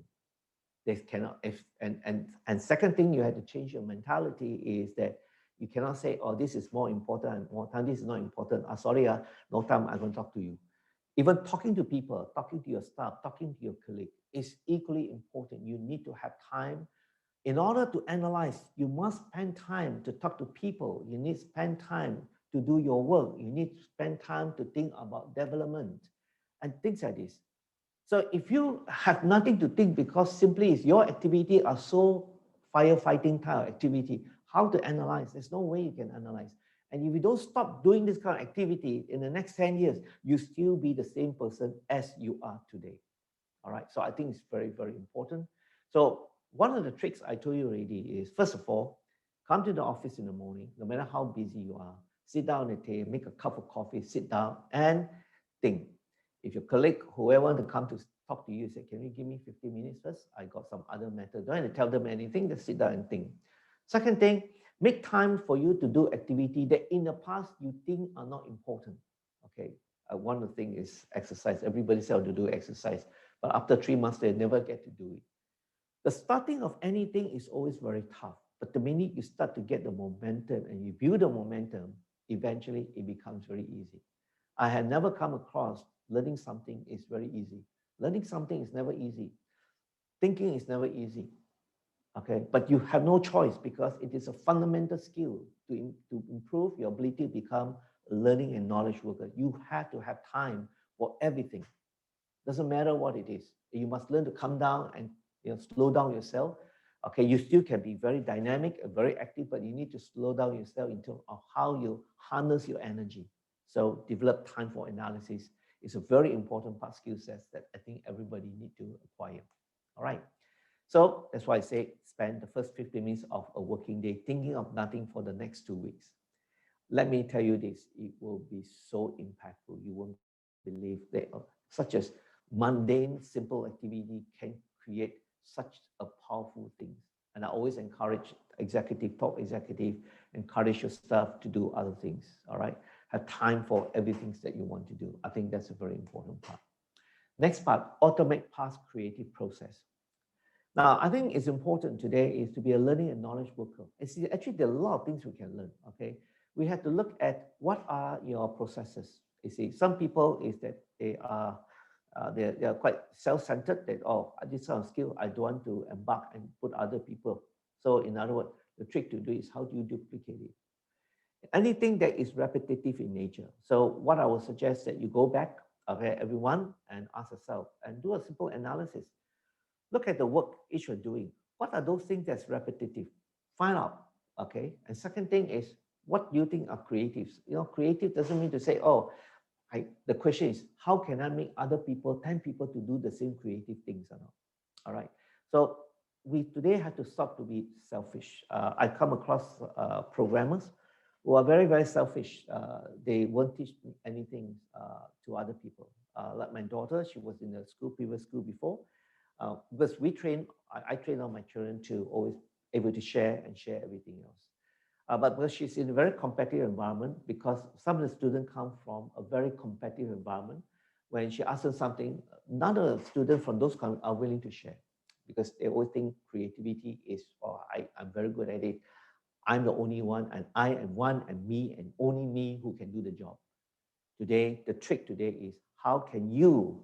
S2: They cannot, and second thing you have to change your mentality is that you cannot say, oh, this is more important and more time, this is not important. Sorry, no time, I'm going to talk to you. Even talking to people, talking to your staff, talking to your colleague is equally important. You need to have time. In order to analyze, you must spend time to talk to people. You need to spend time to do your work. You need to spend time to think about development and things like this. So if you have nothing to think because simply your activity are so firefighting type of activity, how to analyze? There's no way you can analyze. And if you don't stop doing this kind of activity in the next 10 years, you still be the same person as you are today. All right. So I think it's very, very important. So one of the tricks I told you already is, first of all, come to the office in the morning, no matter how busy you are, sit down at the table, make a cup of coffee, sit down and think. If your colleague, whoever want to come to talk to you, say, can you give me 15 minutes first? I got some other matter. Don't have to tell them anything, just sit down and think. Second thing, make time for you to do activity that in the past you think are not important. Okay. One of the things is exercise. Everybody says to do exercise, but after 3 months, they never get to do it. The starting of anything is always very tough, but the minute you start to get the momentum and you build the momentum, eventually it becomes very easy. I had never come across learning something is very easy. Learning something is never easy. Thinking is never easy. Okay, but you have no choice because it is a fundamental skill to improve your ability to become a learning and knowledge worker. You have to have time for everything. Doesn't matter what it is. You must learn to come down and slow down yourself. Okay, you still can be very dynamic and very active, but you need to slow down yourself in terms of how you harness your energy. So develop time for analysis is a very important part skill set that I think everybody need to acquire. All right. So that's why I say spend the first 15 minutes of a working day thinking of nothing for the next 2 weeks. Let me tell you this, it will be so impactful. You won't believe that such as mundane, simple activity can create such a powerful thing. And I always encourage top executive, encourage your staff to do other things, all right? Have time for everything that you want to do. I think that's a very important part. Next part, automate past creative process. Now, I think it's important today is to be a learning and knowledge worker. And see, actually, there are a lot of things we can learn, okay? We have to look at what are your processes. You see, some people is that they are quite self-centered, that, oh, this kind of skill, I don't want to embark and put other people. So in other words, the trick to do is how do you duplicate it? Anything that is repetitive in nature. So what I would suggest that you go back, okay, everyone, and ask yourself and do a simple analysis. Look at the work each you're doing. What are those things that's repetitive? Find out, okay? And second thing is, what do you think are creatives? You know, creative doesn't mean to say, oh, the question is, how can I make other people, 10 people to do the same creative things or not? All right. So we today have to stop to be selfish. I come across programmers who are very, very selfish. They won't teach anything to other people. Like my daughter, she was in the previous school before. Because I train all my children to always able to share everything else. But because she's in a very competitive environment, because some of the students come from a very competitive environment, when she asks them something, none of the students from those countries are willing to share, because they always think creativity is, oh, I'm very good at it. I'm the only one, and I am one, and me, and only me who can do the job. Today, the trick today is how can you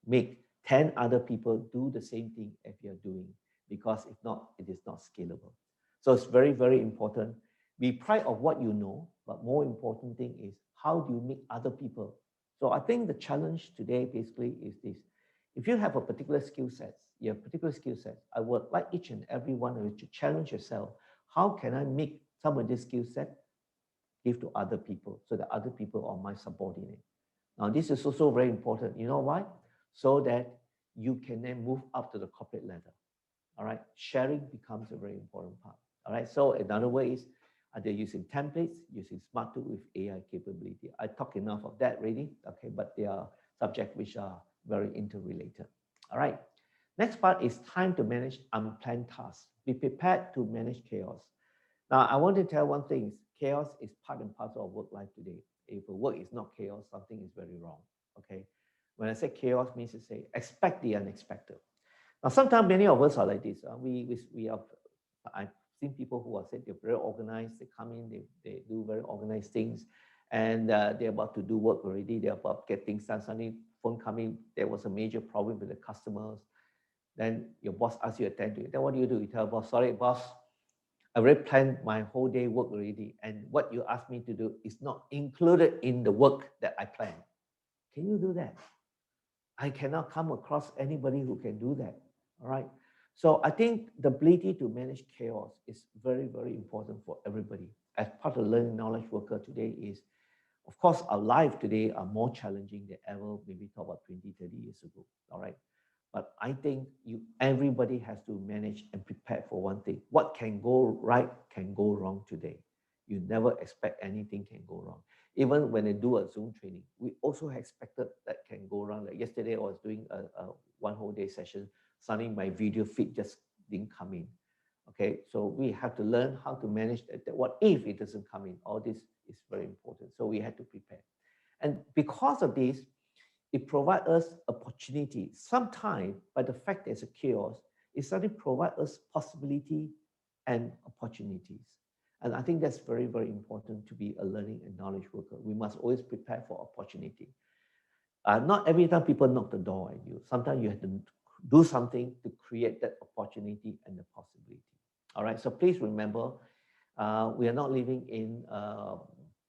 S2: make 10 other people do the same thing as you're doing? Because if not, it is not scalable. So it's very, very important. Be proud of what you know, but more important thing is how do you make other people? So I think the challenge today basically is this. If you have a particular skill set, I would like each and every one of you to challenge yourself. How can I make some of this skill set give to other people so that other people are my subordinate? Now, this is also very important. You know why? So that you can then move up to the corporate ladder. All right. Sharing becomes a very important part. All right. So another way is, are they using templates, using smart tools with AI capability? I talked enough of that already. Okay. But they are subjects which are very interrelated. All right. Next part is time to manage unplanned tasks. Be prepared to manage chaos. Now, I want to tell one thing. Chaos is part and parcel of work life today. If a work is not chaos, something is very wrong. Okay. When I say chaos, means to say expect the unexpected. Now, sometimes many of us are like this. I've seen people who are said they're very organized. They come in, they do very organized things, and they're about to do work already. They're about to get things done. Suddenly, phone coming. There was a major problem with the customers. Then your boss asks you to attend to it. Then what do? You tell boss, sorry, boss, I already planned my whole day work already, and what you asked me to do is not included in the work that I planned. Can you do that? I cannot come across anybody who can do that. All right. So I think the ability to manage chaos is very, very important for everybody. As part of the learning knowledge worker today is, of course, our life today are more challenging than ever, maybe talk about 20, 30 years ago. All right. But I think everybody has to manage and prepare for one thing. What can go right can go wrong today. You never expect anything can go wrong. Even when they do a Zoom training, we also expected that can go wrong. Like yesterday, I was doing a one whole day session. Suddenly, my video feed just didn't come in. Okay, so we have to learn how to manage that. What if it doesn't come in? All this is very important. So we had to prepare. And because of this, it provides us opportunity. Sometimes, by the fact there's a chaos, it suddenly provides us possibility and opportunities. And I think that's very, very important to be a learning and knowledge worker. We must always prepare for opportunity. Not every time people knock the door at you. Sometimes you have to do something to create that opportunity and the possibility. All right, so please remember, we are not living in a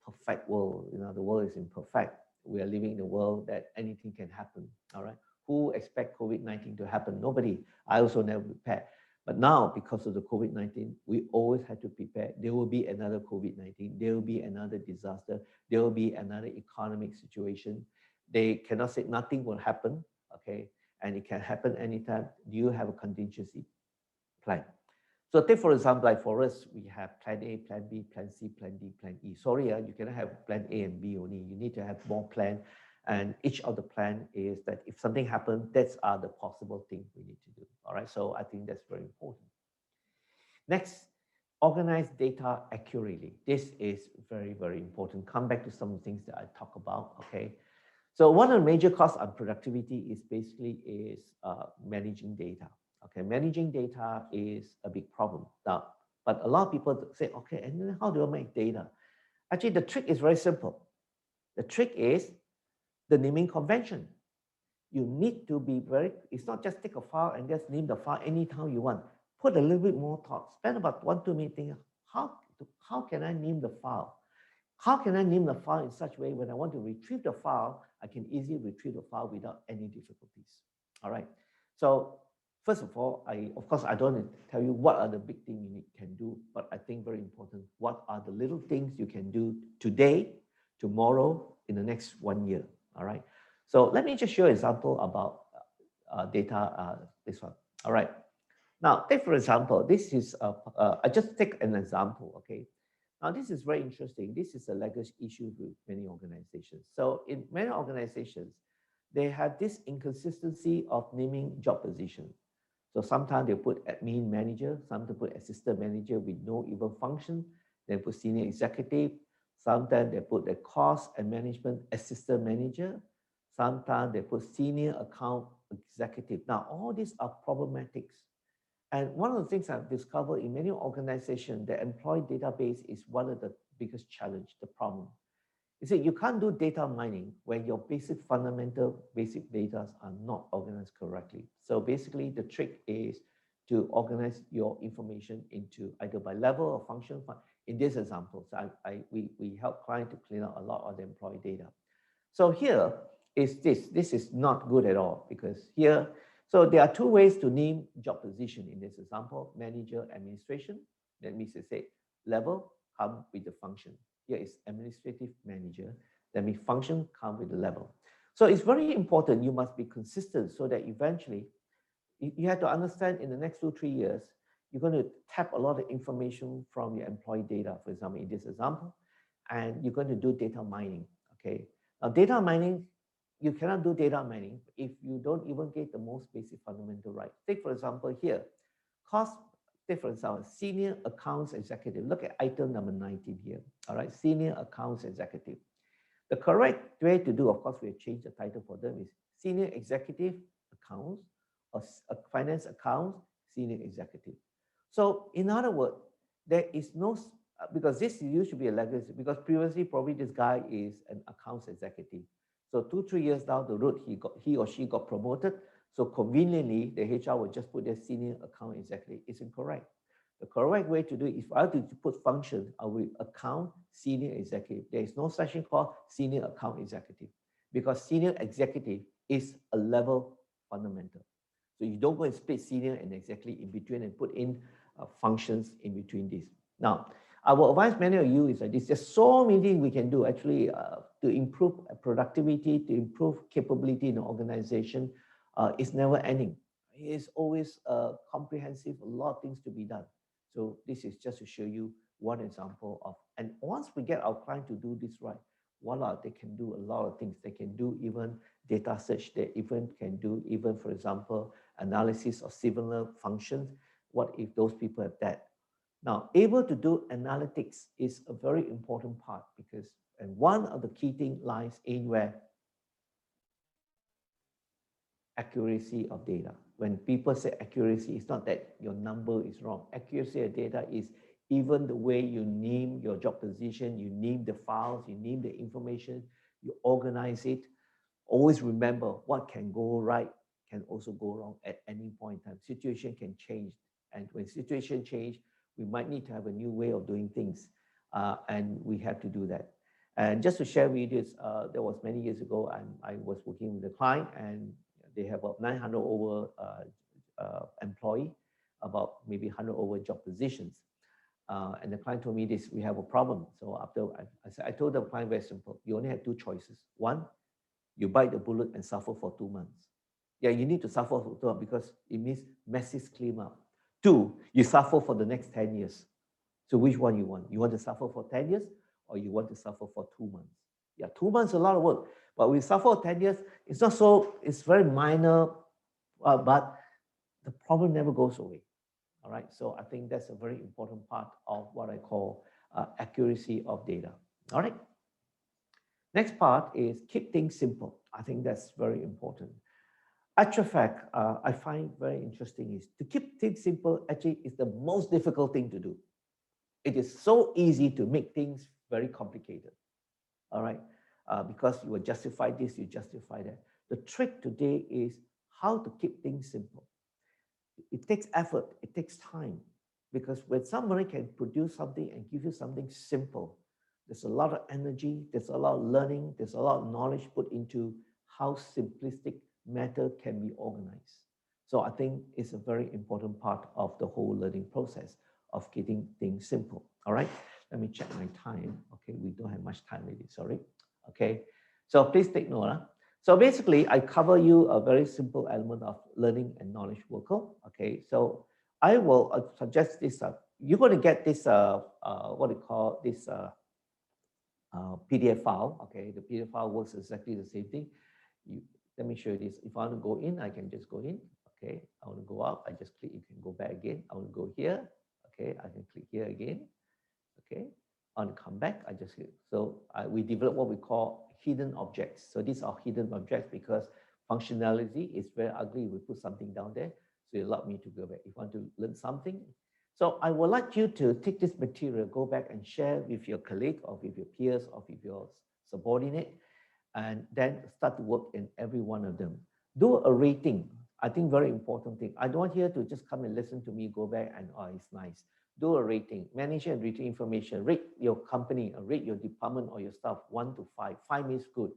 S2: perfect world. You know, the world is imperfect. We are living in a world that anything can happen. All right, who expect COVID-19 to happen? Nobody. I also never prepared. But now, because of the COVID-19, we always had to prepare. There will be another COVID-19. There will be another disaster. There will be another economic situation. They cannot say nothing will happen, okay? And it can happen anytime. Do you have a contingency? plan. So take for example, like for us, we have plan A, plan B, plan C, plan D, plan E. Sorry, you cannot have plan A and B only. You need to have more plan. And each of the plan is that if something happens, that's are the possible things we need to do. All right. So I think that's very important. Next, organize data accurately. This is very, very important. Come back to some things that I talk about. Okay. So one of the major costs on productivity is basically managing data. Okay, managing data is a big problem now. But a lot of people say, okay, and then how do I make data? Actually, the trick is very simple. The trick is the naming convention. You need to be it's not just take a file and just name the file anytime you want. Put a little bit more thought. Spend about 1-2 minutes thinking, how can I name the file? How can I name the file in such a way when I want to retrieve the file, I can easily retrieve the file without any difficulties. All right. So first of all, of course, I don't tell you what are the big things you can do, but I think very important, what are the little things you can do today, tomorrow, in the next 1 year. All right. So let me just show an example about data, this one. All right. Now, take for example, this is, I just take an example, okay? Now, this is very interesting. This is a legacy issue with many organizations. So in many organizations, they have this inconsistency of naming job positions. So sometimes they put admin manager, sometimes they put assistant manager with no even function. They put senior executive. Sometimes they put the cost and management assistant manager. Sometimes they put senior account executive. Now, all these are problematics. And one of the things I've discovered in many organizations, the employee database is one of the biggest challenge, the problem. You see, you can't do data mining when your fundamental basic data are not organized correctly. So basically, the trick is to organize your information into either by level or function. In this example, so we help clients to clean up a lot of the employee data. So here is this. This is not good at all because here, so there are two ways to name job position in this example, manager administration. That means to say level come with the function. Here is administrative manager. That means function come with the level. So it's very important. You must be consistent so that eventually you have to understand in the next 2-3 years, you're going to tap a lot of information from your employee data, for example, in this example, and you're going to do data mining. Okay. Now, data mining, you cannot do data mining if you don't even get the most basic fundamental right. Take, for example, here, cost, take, for example, senior accounts executive. Look at item number 19 here. All right, senior accounts executive. The correct way to do, of course, we have changed the title for them, is senior executive accounts or finance accounts, senior executive. So, in other words, there is no, because this used to be a legacy, because previously probably this guy is an accounts executive. So 2-3 years down the road, he or she got promoted. So conveniently, the HR will just put their senior account executive. It's incorrect. The correct way to do it, if I have to put function, I will account senior executive. There is no such thing called senior account executive because senior executive is a level fundamental. So you don't go and split senior and executive in between and put in functions in between this. Now, I will advise many of you is like this. There's so many things we can do actually to improve productivity, to improve capability in the organization. It's never ending. It's always comprehensive, a lot of things to be done. So this is just to show you one example of, and once we get our client to do this right, voila, they can do a lot of things. They can do even data search. They even can do even, for example, analysis of similar functions. What if those people have that? Now, able to do analytics is a very important part because, and one of the key things lies in where accuracy of data. When people say accuracy, it's not that your number is wrong. Accuracy of data is even the way you name your job position, you name the files, you name the information, you organize it. Always remember what can go right can also go wrong at any point in time. Situation can change. And when situation change, we might need to have a new way of doing things. And we have to do that. And just to share with you this, there was many years ago, and I was working with a client, and they have about 900 over employee, about maybe 100 over job positions. And the client told me this, we have a problem. So after I told the client very simple, you only have two choices. One, you bite the bullet and suffer for 2 months. Yeah, you need to suffer for 2 months because it means massive cleanup. 2, you suffer for the next 10 years. So which one you want? You want to suffer for 10 years or you want to suffer for 2 months? Yeah, 2 months is a lot of work, but we suffer for 10 years. It's not so, it's very minor, but the problem never goes away. All right, so I think that's a very important part of what I call accuracy of data. All right. Next part is keep things simple. I think that's very important. Actual fact, I find very interesting is to keep things simple actually is the most difficult thing to do. It is so easy to make things very complicated. All right, because you will justify this, you justify that. The trick today is how to keep things simple. It takes effort, it takes time, because when somebody can produce something and give you something simple, there's a lot of energy, there's a lot of learning, there's a lot of knowledge put into how simplistic matter can be organized. So I think it's a very important part of the whole learning process of getting things simple. All right, let me check my time. Okay, we don't have much time already, sorry. Okay, so please take note. So basically, I cover you a very simple element of learning and knowledge worker. Okay, so I will suggest this. You're going to get this, what do you call this PDF file. Okay, the PDF file works exactly the same thing. Let me show you this. If I want to go in, I can just go in. Okay, I want to go out, I just click. You can go back again. I want to go here. Okay, I can click here again. Okay, I want to come back. I just click. So we develop what we call hidden objects. So these are hidden objects because functionality is very ugly. We put something down there, so it allowed me to go back. If you want to learn something, so I would like you to take this material, go back and share with your colleague or with your peers or with your subordinate, and then start to work in every one of them. Do a rating. I think very important thing. I don't want here to just come and listen to me, go back and, oh, it's nice. Do a rating. Manager and rating information. Rate your company, or rate your department or your staff 1 to 5. 5 means good.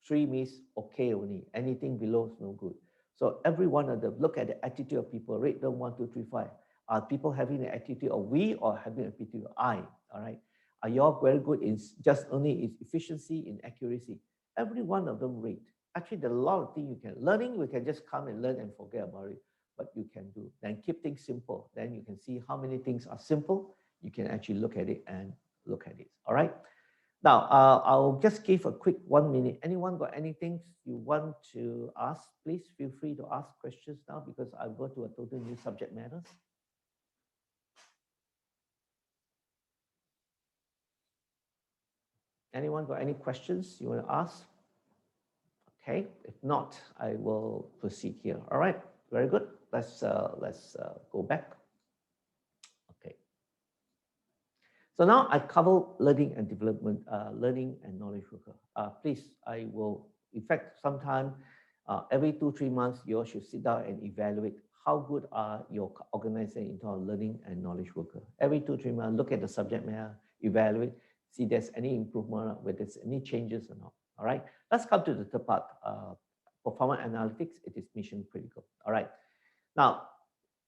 S2: 3 means okay only. Anything below is no good. So every one of them, look at the attitude of people. Rate them 1, 2, 3, 5. Are people having the attitude of we or having an attitude of I? All right. Are you all very good in just only in efficiency, in accuracy? Every one of them rate. Actually, there are a lot of things you can. Learning, we can just come and learn and forget about it. But you can do. Then keep things simple. Then you can see how many things are simple. You can actually look at it and look at it. All right. Now, I'll just give a quick 1 minute. Anyone got anything you want to ask? Please feel free to ask questions now because I'll go to a totally new subject matter. Anyone got any questions you want to ask? Okay, if not, I will proceed here. All right, very good. Let's go back. Okay. So now I cover learning and development, learning and knowledge worker. Please, I will, in fact, sometime every 2-3 months, you all should sit down and evaluate how good are your organization into our learning and knowledge worker. Every 2-3 months, look at the subject matter, evaluate, see if there's any improvement, whether there's any changes or not. All right, let's come to the third part. Performance analytics, it is mission critical. All right, now,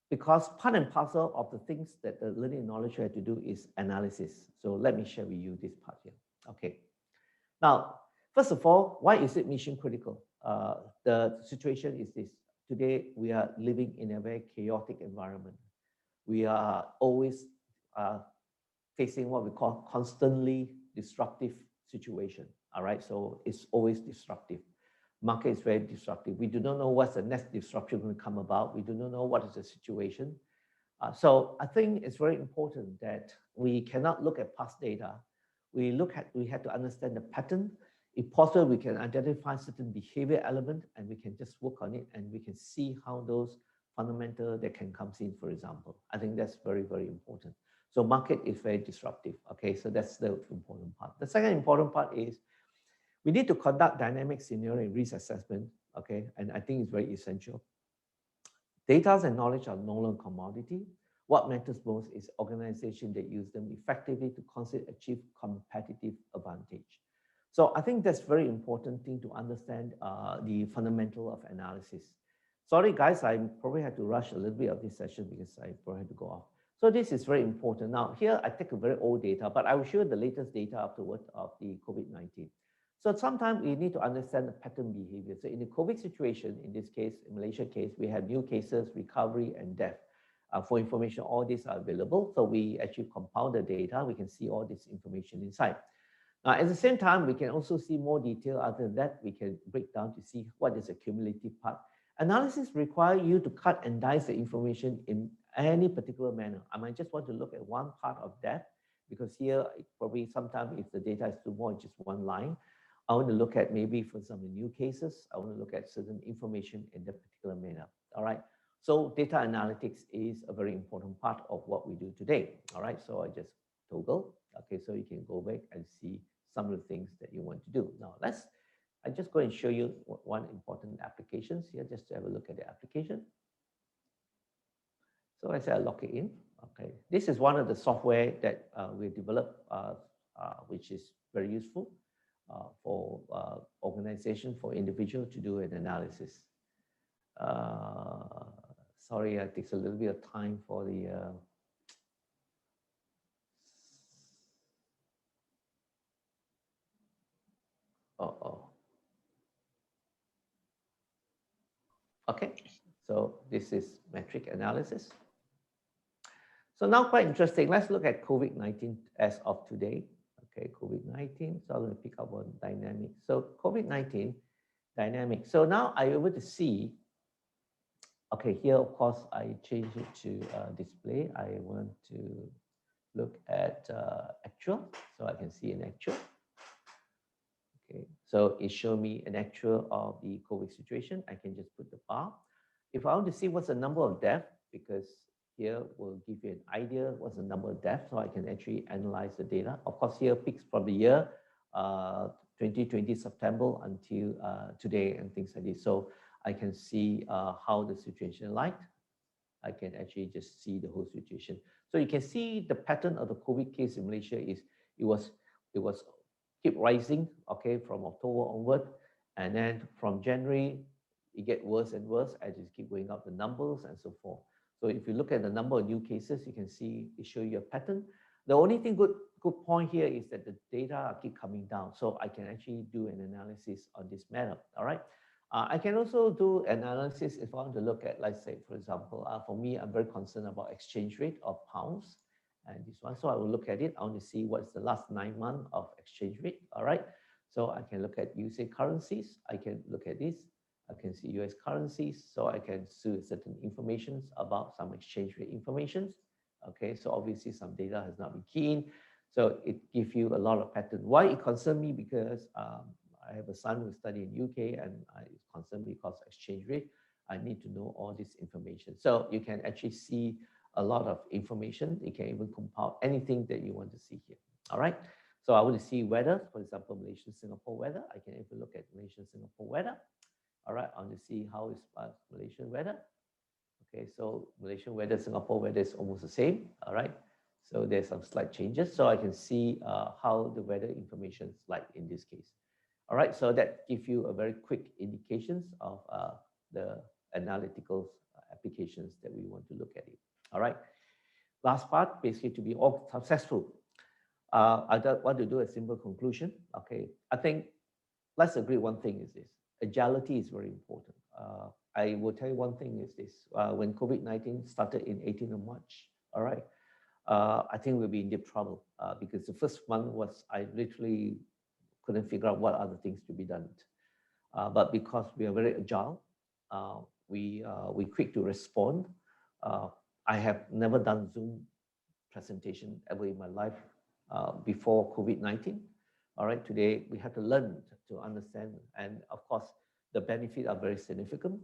S2: because part and parcel of the things that the learning and knowledge have to do is analysis. So let me share with you this part here. Okay, now, first of all, why is it mission critical? The situation is this. Today, we are living in a very chaotic environment. We are always facing what we call constantly disruptive situation. All right, so it's always disruptive. Market is very disruptive. We do not know what's the next disruption going to come about. We do not know what is the situation. So I think it's very important that we cannot look at past data. We have to understand the pattern. If possible, we can identify certain behavior element and we can just work on it and we can see how those fundamental that can come in, for example. I think that's very, very important. So market is very disruptive. Okay, so that's the important part. The second important part is we need to conduct dynamic scenario and risk assessment. Okay, and I think it's very essential. Data and knowledge are no longer commodity. What matters most is organization that use them effectively to constantly achieve competitive advantage. So I think that's very important thing to understand the fundamental of analysis. Sorry guys, I probably had to rush a little bit of this session because I probably had to go off. So this is very important. Now here I take a very old data, but I will show you the latest data afterwards of the COVID-19. So sometimes we need to understand the pattern behavior. So in the COVID situation, in this case, in Malaysia case, we have new cases, recovery, and death. For information, all these are available. So we actually compile the data. We can see all this information inside. At the same time, we can also see more detail. Other than that, we can break down to see what is the cumulative part. Analysis require you to cut and dice the information in any particular manner. I might just want to look at one part of that, because here, probably sometimes if the data is too more, just one line, I want to look at maybe for some new cases, I want to look at certain information in that particular manner. All right. So data analytics is a very important part of what we do today. All right. So I just toggle. Okay. So you can go back and see some of the things that you want to do. Now I just go and show you one important applications here, just to have a look at the application. So I say I log it in. Okay. This is one of the software that we developed, which is very useful for organization, for individual to do an analysis. Sorry, it takes a little bit of time for the okay, so this is metric analysis. So now quite interesting. Let's look at COVID-19 as of today. Okay, COVID-19. So I'm going to pick up on dynamic. So COVID-19 dynamic. So now I'm able to see. Okay, here of course I change it to display. I want to look at actual, so I can see an actual. Okay, so it shows me an actual of the COVID situation. I can just put the bar. If I want to see what's the number of deaths, because here will give you an idea what's the number of deaths, so I can actually analyze the data. Of course, here peaks from the year 2020 September until today and things like this. So I can see how the situation like. I can actually just see the whole situation. So you can see the pattern of the COVID case in Malaysia is it was keep rising, okay, from October onward, and then from January it get worse and worse. I just keep going up the numbers and so forth. So if you look at the number of new cases, you can see it show you a pattern. The only thing good point here is that the data keep coming down, so I can actually do an analysis on this matter. All right. I can also do analysis if I want to look at, let's say, for example, for me, I'm very concerned about exchange rate of pounds and this one. So I will look at it. I want to see what's the last 9 months of exchange rate. All right. So I can look at USA currencies. I can look at this. I can see US currencies. So I can see certain informations about some exchange rate informations. Okay. So obviously some data has not been keyed in. So it gives you a lot of pattern. Why it concerns me? Because I have a son who studies in UK, and it's concerned because exchange rate. I need to know all this information. So you can actually see a lot of information. You can even compile anything that you want to see here. All right. So I want to see weather, for example, Malaysia, Singapore weather. I can even look at Malaysia, Singapore weather. All right. I want to see how is Malaysian weather. Okay. So Malaysian weather, Singapore weather is almost the same. All right. So there's some slight changes. So I can see how the weather information is like in this case. All right, so that gives you a very quick indications of the analytical applications that we want to look at it. All right, last part, basically to be all successful. I want to do a simple conclusion. Okay, I think let's agree one thing is this: agility is very important. I will tell you one thing is this: when COVID-19 started in 18th of March, all right, I think we'll be in deep trouble because the first month was I literally couldn't figure out what other things to be done. But because we are very agile, we quick to respond. I have never done Zoom presentation ever in my life before COVID-19. All right, today we have to learn to understand, and of course the benefits are very significant.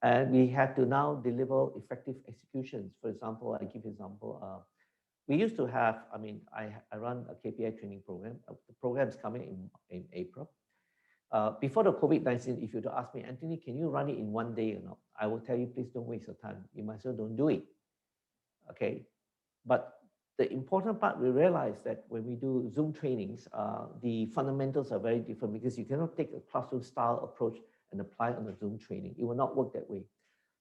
S2: And we have to now deliver effective executions. For example, I give example. We used to have, I mean, I run a KPI training program. The program is coming in April. Before the COVID-19, if you were to ask me, Anthony, can you run it in 1 day or not? I will tell you, please don't waste your time. You might as well don't do it. Okay. But the important part, we realize that when we do Zoom trainings, the fundamentals are very different because you cannot take a classroom style approach and apply it on a Zoom training. It will not work that way.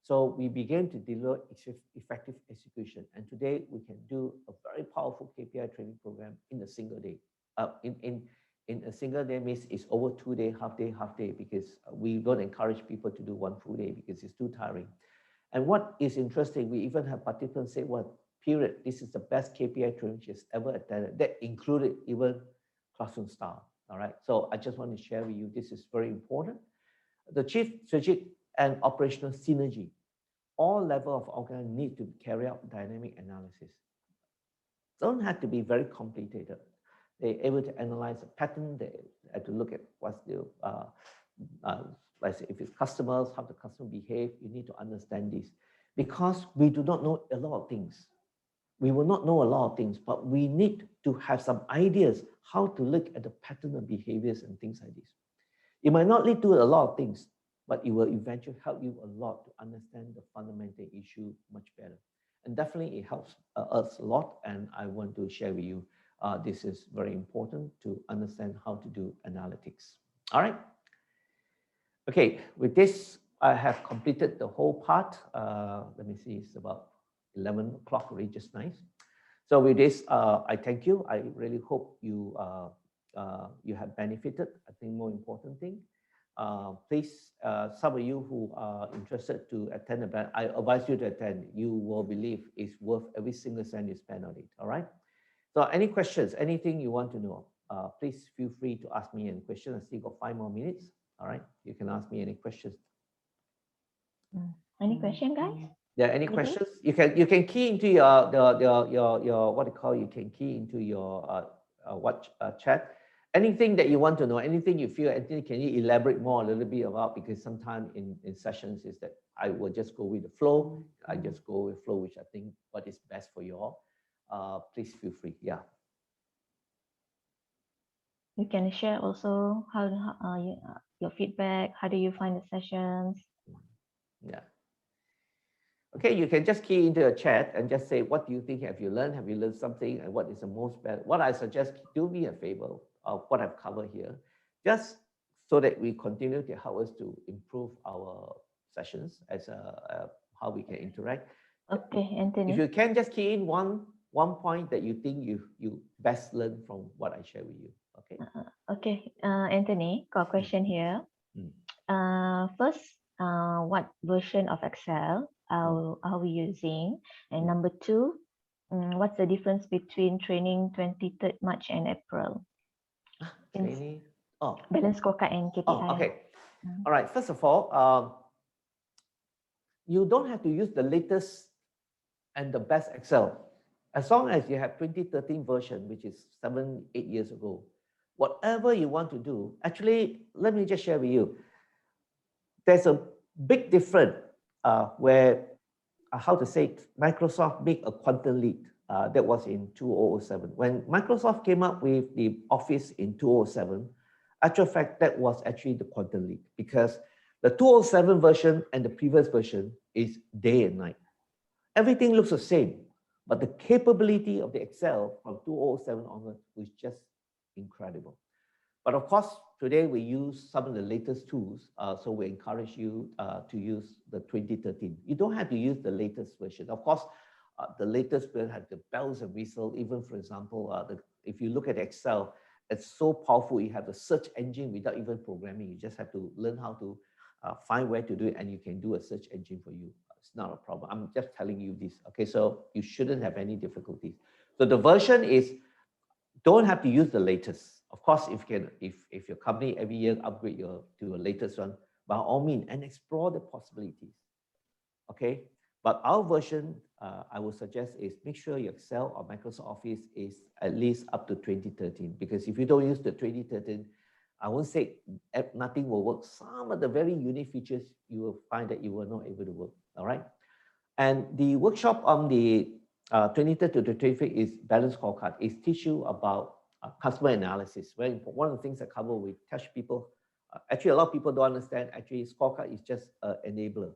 S2: So we began to deliver effective execution. And today we can do a very powerful KPI training program in a single day. In a single day means it's over 2 days, half day, because we don't encourage people to do 1 full day because it's too tiring. And what is interesting, we even have participants say, well, period, this is the best KPI training she's ever attended. That included even classroom staff. All right. So I just want to share with you, this is very important. The chief strategic and operational synergy. All level of organization need to carry out dynamic analysis. Don't have to be very complicated. They're able to analyze a pattern. They have to look at what's the, let's say if it's customers, how the customer behave. You need to understand this because we do not know a lot of things. We will not know a lot of things, but we need to have some ideas how to look at the pattern of behaviors and things like this. It might not lead to a lot of things, but it will eventually help you a lot to understand the fundamental issue much better. And definitely it helps us a lot. And I want to share with you, this is very important to understand how to do analytics. All right. Okay, with this, I have completed the whole part. Let me see, it's about 11 o'clock already, just nice. So with this, I thank you. I really hope you you have benefited. I think more important thing, please, some of you who are interested to attend the event, I advise you to attend. You will believe it's worth every single cent you spend on it. All right. So any questions, anything you want to know, please feel free to ask me any questions. I still got 5 more minutes. All right. You can ask me any questions.
S1: Any question, guys?
S2: Yeah, any questions? You can key into your what do you call, you can key into your chat. Anything that you want to know, anything you feel, anything, can you elaborate more a little bit about? Because sometimes in sessions is that I will just go with the flow. I just go with flow, which I think what is best for you all. Please feel free. Yeah.
S1: You can share also how your feedback. How do you find the sessions?
S2: Yeah. Okay, you can just key into a chat and just say, what do you think? Have you learned something? And what is the most bad? What I suggest, do me a favor of what I've covered here, just so that we continue to help us to improve our sessions as how we can interact.
S1: Okay, Anthony.
S2: If you can just key in one point that you think you best learn from what I share with you. Okay.
S1: Okay, Anthony, got a question here. First, what version of Excel are we using? And number 2, what's the difference between training 23rd March and April?
S2: Training.
S1: Balance scorecard and KPI.
S2: Oh, okay. All right. First of all, you don't have to use the latest and the best Excel. As long as you have 2013 version, which is 7-8 years ago, whatever you want to do, actually, let me just share with you. There's a big difference where, how to say it, Microsoft made a quantum leap. That was in 2007. When Microsoft came up with the Office in 2007, actual fact, that was actually the quantum leap, because the 2007 version and the previous version is day and night. Everything looks the same, but the capability of the Excel from 2007 onwards was just incredible. But of course, today we use some of the latest tools, so we encourage you to use the 2013. You don't have to use the latest version. Of course, the latest version has the bells and whistles. Even, for example, if you look at Excel, it's so powerful. You have a search engine without even programming. You just have to learn how to find where to do it, and you can do a search engine for you. It's not a problem. I'm just telling you this. Okay, so you shouldn't have any difficulties. So the version is, don't have to use the latest. Of course, if your company every year upgrade to the latest one, by all means, and explore the possibilities. Okay, but our version, I would suggest, is make sure your Excel or Microsoft Office is at least up to 2013. Because if you don't use the 2013, I won't say nothing will work. Some of the very unique features you will find that you will not able to work. All right, and the workshop on the 23rd to the 25th is balance scorecard. It teach you about customer analysis. Very important. One of the things I cover, we teach people. Actually, a lot of people don't understand. Actually, scorecard is just an enabler.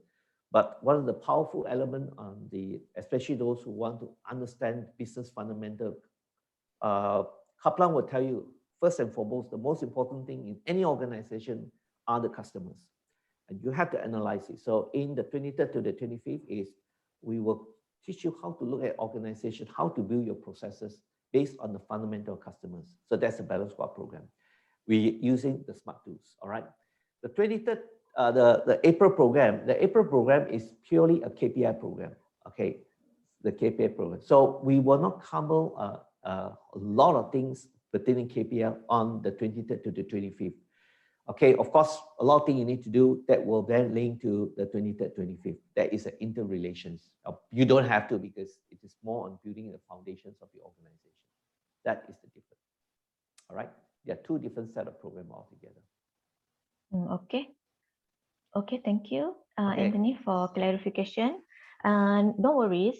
S2: But one of the powerful elements on especially those who want to understand business fundamental, Kaplan will tell you, first and foremost, the most important thing in any organization are the customers. And you have to analyze it. So in the 23rd to the 25th is, we will teach you how to look at organization, how to build your processes based on the fundamental customers. So that's the balance squad program. We're using the smart tools, all right? The 23rd the April program is purely a KPI program. Okay, the KPI program. So we will not cover a lot of things pertaining KPI on the 23rd to the 25th. Okay, of course, a lot of things you need to do that will then link to the 23rd, 25th. That is an interrelations. You don't have to, because it is more on building the foundations of your organization. That is the difference. All right, there are two different set of programs altogether.
S1: Okay. Okay, thank you,
S2: Okay.
S1: Anthony, for clarification. And no worries.